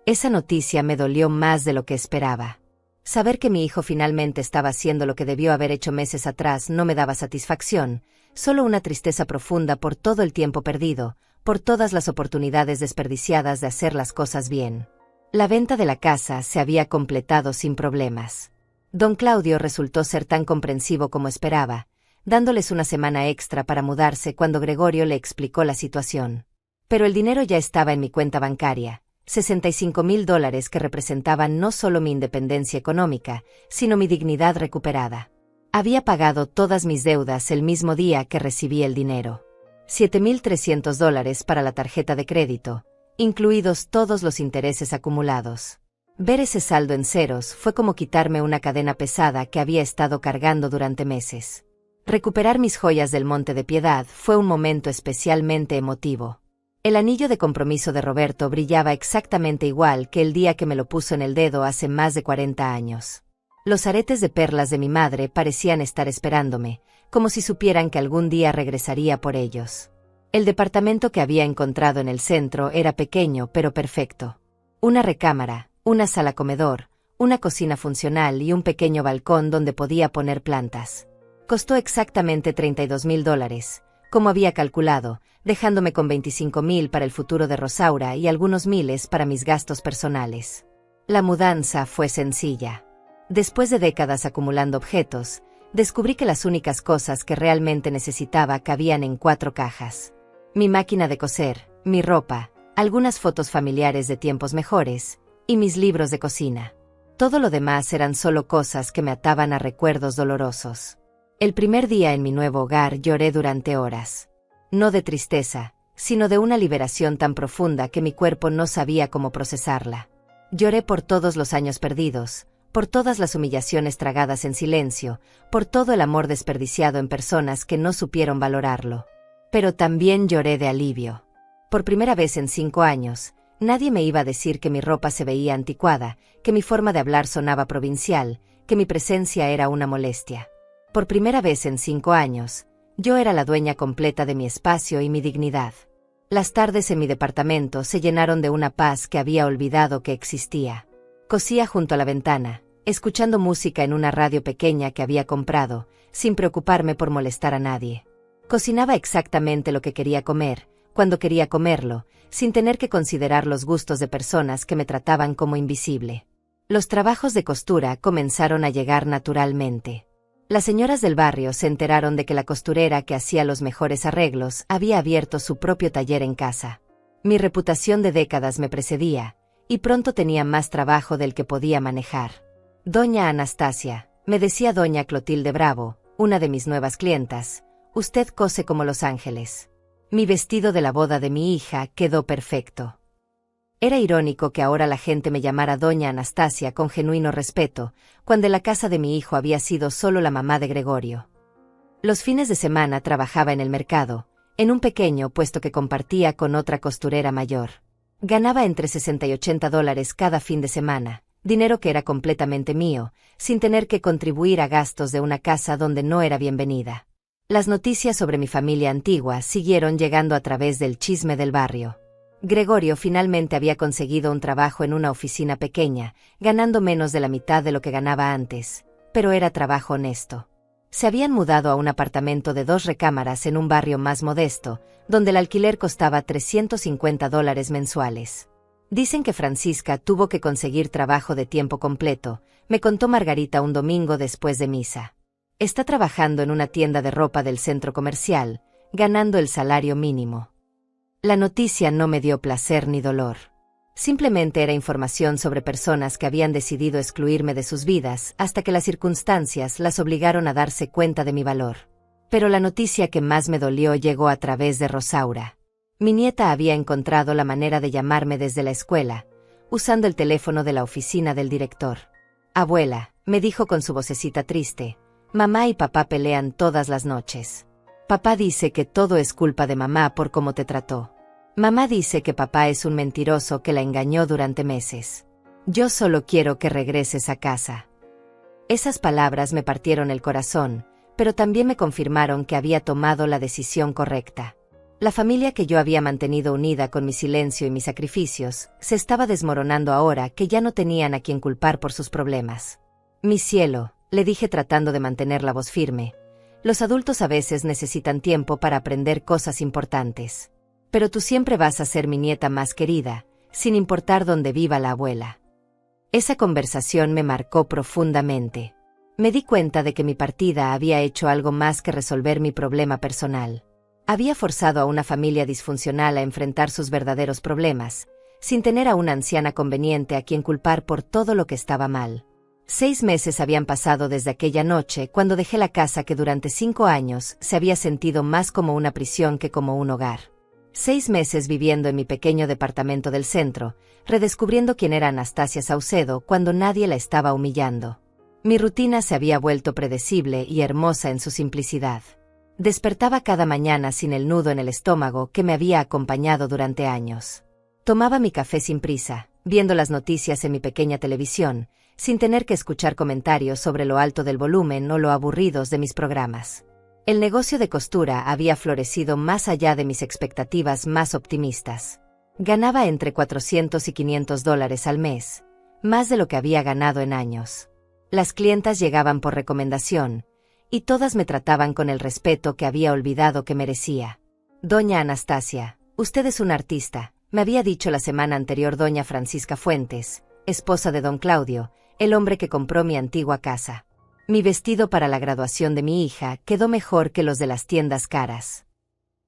Esa noticia me dolió más de lo que esperaba. Saber que mi hijo finalmente estaba haciendo lo que debió haber hecho meses atrás no me daba satisfacción, solo una tristeza profunda por todo el tiempo perdido, por todas las oportunidades desperdiciadas de hacer las cosas bien. La venta de la casa se había completado sin problemas. Don Claudio resultó ser tan comprensivo como esperaba, dándoles una semana extra para mudarse cuando Gregorio le explicó la situación. Pero el dinero ya estaba en mi cuenta bancaria. $65,000 que representaban no solo mi independencia económica, sino mi dignidad recuperada. Había pagado todas mis deudas el mismo día que recibí el dinero. $7,300 para la tarjeta de crédito, incluidos todos los intereses acumulados. Ver ese saldo en ceros fue como quitarme una cadena pesada que había estado cargando durante meses. Recuperar mis joyas del Monte de Piedad fue un momento especialmente emotivo. El anillo de compromiso de Roberto brillaba exactamente igual que el día que me lo puso en el dedo hace más de 40 años. Los aretes de perlas de mi madre parecían estar esperándome, como si supieran que algún día regresaría por ellos. El departamento que había encontrado en el centro era pequeño pero perfecto. Una recámara, una sala comedor, una cocina funcional y un pequeño balcón donde podía poner plantas. Costó exactamente $32,000, como había calculado, dejándome con $25,000 para el futuro de Rosaura y algunos miles para mis gastos personales. La mudanza fue sencilla. Después de décadas acumulando objetos, descubrí que las únicas cosas que realmente necesitaba cabían en 4 cajas. Mi máquina de coser, mi ropa, algunas fotos familiares de tiempos mejores, y mis libros de cocina. Todo lo demás eran solo cosas que me ataban a recuerdos dolorosos. El primer día en mi nuevo hogar lloré durante horas. No de tristeza, sino de una liberación tan profunda que mi cuerpo no sabía cómo procesarla. Lloré por todos los años perdidos, por todas las humillaciones tragadas en silencio, por todo el amor desperdiciado en personas que no supieron valorarlo. Pero también lloré de alivio. Por primera vez en 5 años, nadie me iba a decir que mi ropa se veía anticuada, que mi forma de hablar sonaba provincial, que mi presencia era una molestia. Por primera vez en 5 años, yo era la dueña completa de mi espacio y mi dignidad. Las tardes en mi departamento se llenaron de una paz que había olvidado que existía. Cosía junto a la ventana, escuchando música en una radio pequeña que había comprado, sin preocuparme por molestar a nadie. Cocinaba exactamente lo que quería comer, cuando quería comerlo, sin tener que considerar los gustos de personas que me trataban como invisible. Los trabajos de costura comenzaron a llegar naturalmente. Las señoras del barrio se enteraron de que la costurera que hacía los mejores arreglos había abierto su propio taller en casa. Mi reputación de décadas me precedía, y pronto tenía más trabajo del que podía manejar. Doña Anastasia, me decía doña Clotilde Bravo, una de mis nuevas clientas, usted cose como los ángeles. Mi vestido de la boda de mi hija quedó perfecto. Era irónico que ahora la gente me llamara doña Anastasia con genuino respeto, cuando en la casa de mi hijo había sido solo la mamá de Gregorio. Los fines de semana trabajaba en el mercado, en un pequeño puesto que compartía con otra costurera mayor. Ganaba entre $60 y $80 cada fin de semana, dinero que era completamente mío, sin tener que contribuir a gastos de una casa donde no era bienvenida. Las noticias sobre mi familia antigua siguieron llegando a través del chisme del barrio. Gregorio finalmente había conseguido un trabajo en una oficina pequeña, ganando menos de la mitad de lo que ganaba antes, pero era trabajo honesto. Se habían mudado a un apartamento de 2 recámaras en un barrio más modesto, donde el alquiler costaba $350 mensuales. Dicen que Francisca tuvo que conseguir trabajo de tiempo completo, me contó Margarita un domingo después de misa. Está trabajando en una tienda de ropa del centro comercial, ganando el salario mínimo. La noticia no me dio placer ni dolor. Simplemente era información sobre personas que habían decidido excluirme de sus vidas hasta que las circunstancias las obligaron a darse cuenta de mi valor. Pero la noticia que más me dolió llegó a través de Rosaura. Mi nieta había encontrado la manera de llamarme desde la escuela, usando el teléfono de la oficina del director. «Abuela», me dijo con su vocecita triste, «mamá y papá pelean todas las noches. Papá dice que todo es culpa de mamá por cómo te trató. Mamá dice que papá es un mentiroso que la engañó durante meses. Yo solo quiero que regreses a casa». Esas palabras me partieron el corazón, pero también me confirmaron que había tomado la decisión correcta. La familia que yo había mantenido unida con mi silencio y mis sacrificios, se estaba desmoronando ahora que ya no tenían a quien culpar por sus problemas. «Mi cielo», le dije tratando de mantener la voz firme, «los adultos a veces necesitan tiempo para aprender cosas importantes. Pero tú siempre vas a ser mi nieta más querida, sin importar dónde viva la abuela». Esa conversación me marcó profundamente. Me di cuenta de que mi partida había hecho algo más que resolver mi problema personal. Había forzado a una familia disfuncional a enfrentar sus verdaderos problemas, sin tener a una anciana conveniente a quien culpar por todo lo que estaba mal. 6 meses habían pasado desde aquella noche cuando dejé la casa que durante 5 años se había sentido más como una prisión que como un hogar. 6 meses viviendo en mi pequeño departamento del centro, redescubriendo quién era Anastasia Saucedo cuando nadie la estaba humillando. Mi rutina se había vuelto predecible y hermosa en su simplicidad. Despertaba cada mañana sin el nudo en el estómago que me había acompañado durante años. Tomaba mi café sin prisa, viendo las noticias en mi pequeña televisión, sin tener que escuchar comentarios sobre lo alto del volumen o lo aburridos de mis programas. El negocio de costura había florecido más allá de mis expectativas más optimistas. Ganaba entre $400 y $500 al mes, más de lo que había ganado en años. Las clientas llegaban por recomendación, y todas me trataban con el respeto que había olvidado que merecía. «Doña Anastasia, usted es una artista», me había dicho la semana anterior doña Francisca Fuentes, esposa de don Claudio, el hombre que compró mi antigua casa. Mi vestido para la graduación de mi hija quedó mejor que los de las tiendas caras.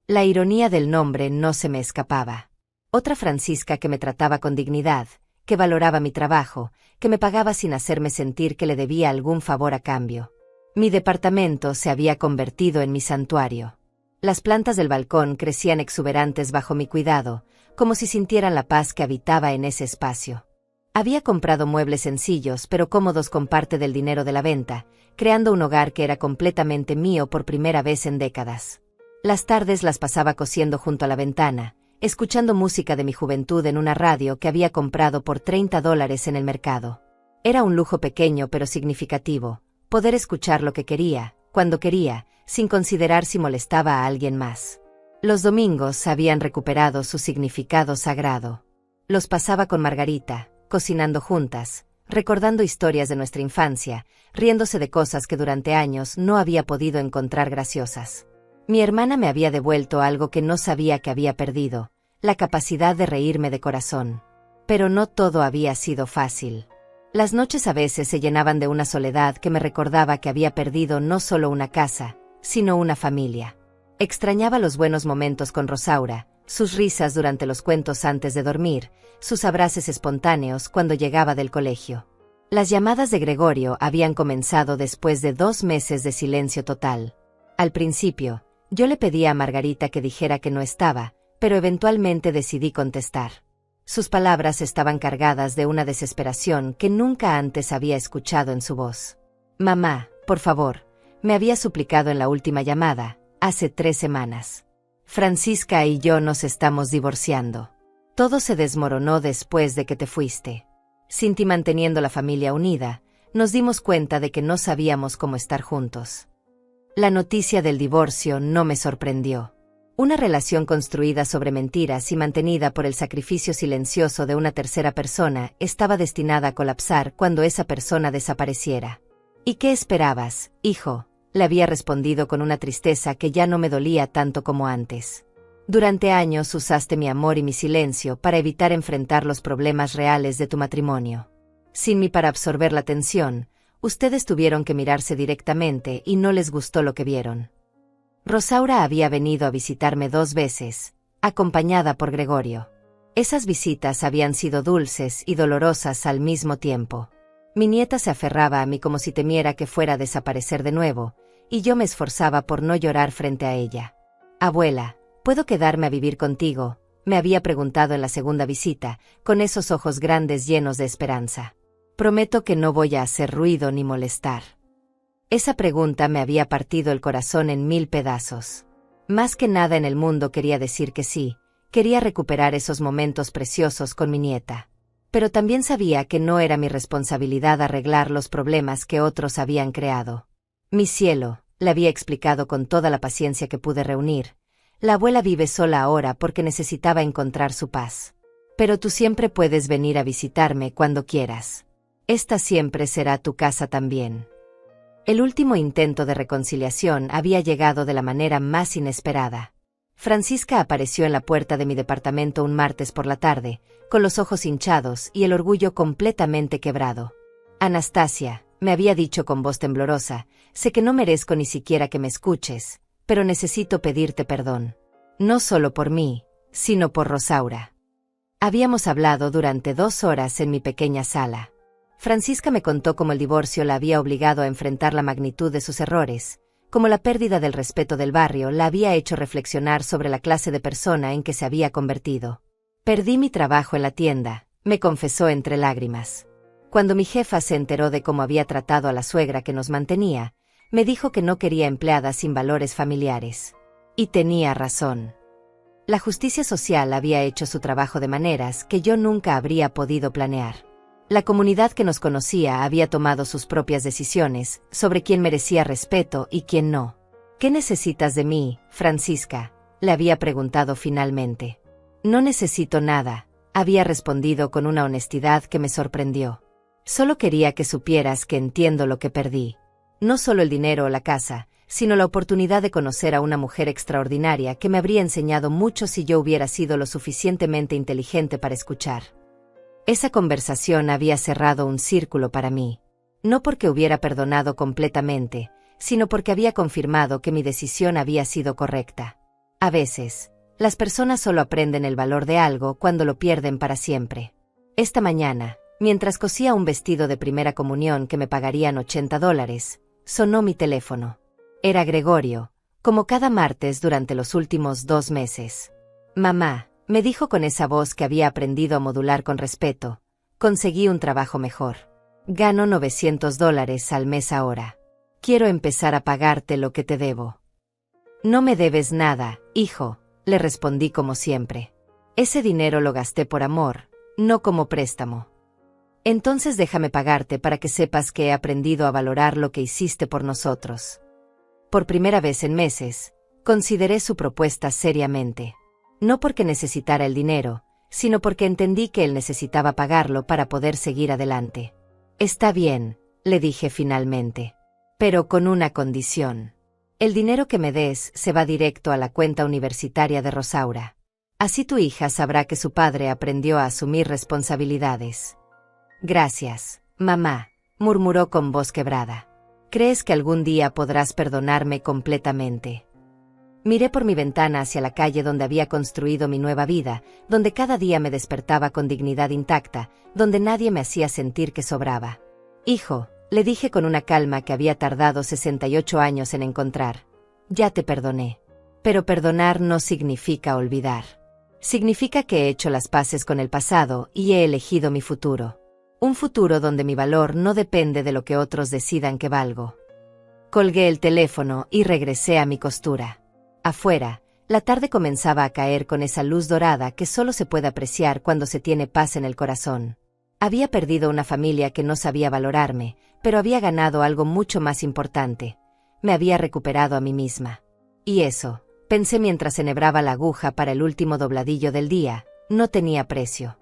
La ironía del nombre no se me escapaba. Otra Francisca que me trataba con dignidad, que valoraba mi trabajo, que me pagaba sin hacerme sentir que le debía algún favor a cambio. Mi departamento se había convertido en mi santuario. Las plantas del balcón crecían exuberantes bajo mi cuidado, como si sintieran la paz que habitaba en ese espacio. Había comprado muebles sencillos pero cómodos con parte del dinero de la venta, creando un hogar que era completamente mío por primera vez en décadas. Las tardes las pasaba cosiendo junto a la ventana, escuchando música de mi juventud en una radio que había comprado por $30 en el mercado. Era un lujo pequeño pero significativo, poder escuchar lo que quería, cuando quería, sin considerar si molestaba a alguien más. Los domingos habían recuperado su significado sagrado. Los pasaba con Margarita, cocinando juntas, recordando historias de nuestra infancia, riéndose de cosas que durante años no había podido encontrar graciosas. Mi hermana me había devuelto algo que no sabía que había perdido, la capacidad de reírme de corazón. Pero no todo había sido fácil. Las noches a veces se llenaban de una soledad que me recordaba que había perdido no solo una casa, sino una familia. Extrañaba los buenos momentos con Rosaura, sus risas durante los cuentos antes de dormir, sus abrazos espontáneos cuando llegaba del colegio. Las llamadas de Gregorio habían comenzado después de 2 meses de silencio total. Al principio, yo le pedía a Margarita que dijera que no estaba, pero eventualmente decidí contestar. Sus palabras estaban cargadas de una desesperación que nunca antes había escuchado en su voz. «Mamá, por favor», me había suplicado en la última llamada, hace 3 semanas. «Francisca y yo nos estamos divorciando. Todo se desmoronó después de que te fuiste. Sin ti manteniendo la familia unida, nos dimos cuenta de que no sabíamos cómo estar juntos». La noticia del divorcio no me sorprendió. Una relación construida sobre mentiras y mantenida por el sacrificio silencioso de una tercera persona estaba destinada a colapsar cuando esa persona desapareciera. ¿Y qué esperabas, hijo? Le había respondido con una tristeza que ya no me dolía tanto como antes. Durante años usaste mi amor y mi silencio para evitar enfrentar los problemas reales de tu matrimonio. Sin mí para absorber la tensión, ustedes tuvieron que mirarse directamente y no les gustó lo que vieron. Rosaura había venido a visitarme 2 veces, acompañada por Gregorio. Esas visitas habían sido dulces y dolorosas al mismo tiempo. Mi nieta se aferraba a mí como si temiera que fuera a desaparecer de nuevo, y yo me esforzaba por no llorar frente a ella. Abuela, ¿puedo quedarme a vivir contigo?, me había preguntado en la segunda visita, con esos ojos grandes llenos de esperanza. Prometo que no voy a hacer ruido ni molestar. Esa pregunta me había partido el corazón en 1000 pedazos. Más que nada en el mundo quería decir que sí, quería recuperar esos momentos preciosos con mi nieta. Pero también sabía que no era mi responsabilidad arreglar los problemas que otros habían creado. Mi cielo, le había explicado con toda la paciencia que pude reunir. La abuela vive sola ahora porque necesitaba encontrar su paz. Pero tú siempre puedes venir a visitarme cuando quieras. Esta siempre será tu casa también. El último intento de reconciliación había llegado de la manera más inesperada. Francisca apareció en la puerta de mi departamento un martes por la tarde, con los ojos hinchados y el orgullo completamente quebrado. Anastasia, me había dicho con voz temblorosa, sé que no merezco ni siquiera que me escuches, pero necesito pedirte perdón. No solo por mí, sino por Rosaura. Habíamos hablado durante 2 horas en mi pequeña sala. Francisca me contó cómo el divorcio la había obligado a enfrentar la magnitud de sus errores, cómo la pérdida del respeto del barrio la había hecho reflexionar sobre la clase de persona en que se había convertido. Perdí mi trabajo en la tienda, me confesó entre lágrimas. Cuando mi jefa se enteró de cómo había tratado a la suegra que nos mantenía, me dijo que no quería empleadas sin valores familiares. Y tenía razón. La justicia social había hecho su trabajo de maneras que yo nunca habría podido planear. La comunidad que nos conocía había tomado sus propias decisiones sobre quién merecía respeto y quién no. ¿Qué necesitas de mí, Francisca?, le había preguntado finalmente. No necesito nada, había respondido con una honestidad que me sorprendió. Solo quería que supieras que entiendo lo que perdí. No solo el dinero o la casa, sino la oportunidad de conocer a una mujer extraordinaria que me habría enseñado mucho si yo hubiera sido lo suficientemente inteligente para escuchar. Esa conversación había cerrado un círculo para mí. No porque hubiera perdonado completamente, sino porque había confirmado que mi decisión había sido correcta. A veces, las personas solo aprenden el valor de algo cuando lo pierden para siempre. Esta mañana, mientras cosía un vestido de primera comunión que me pagarían $80, sonó mi teléfono. Era Gregorio, como cada martes durante los últimos 2 meses. Mamá, me dijo con esa voz que había aprendido a modular con respeto, conseguí un trabajo mejor. Gano $900 al mes ahora. Quiero empezar a pagarte lo que te debo. No me debes nada, hijo, le respondí como siempre. Ese dinero lo gasté por amor, no como préstamo. Entonces déjame pagarte para que sepas que he aprendido a valorar lo que hiciste por nosotros. Por primera vez en meses, consideré su propuesta seriamente. No porque necesitara el dinero, sino porque entendí que él necesitaba pagarlo para poder seguir adelante. Está bien, le dije finalmente. Pero con una condición. El dinero que me des se va directo a la cuenta universitaria de Rosaura. Así tu hija sabrá que su padre aprendió a asumir responsabilidades. Gracias, mamá, murmuró con voz quebrada. ¿Crees que algún día podrás perdonarme completamente? Miré por mi ventana hacia la calle donde había construido mi nueva vida, donde cada día me despertaba con dignidad intacta, donde nadie me hacía sentir que sobraba. Hijo, le dije con una calma que había tardado 68 años en encontrar. Ya te perdoné. Pero perdonar no significa olvidar. Significa que he hecho las paces con el pasado y he elegido mi futuro. Un futuro donde mi valor no depende de lo que otros decidan que valgo. Colgué el teléfono y regresé a mi costura. Afuera, la tarde comenzaba a caer con esa luz dorada que solo se puede apreciar cuando se tiene paz en el corazón. Había perdido una familia que no sabía valorarme, pero había ganado algo mucho más importante. Me había recuperado a mí misma. Y eso, pensé mientras enhebraba la aguja para el último dobladillo del día, no tenía precio.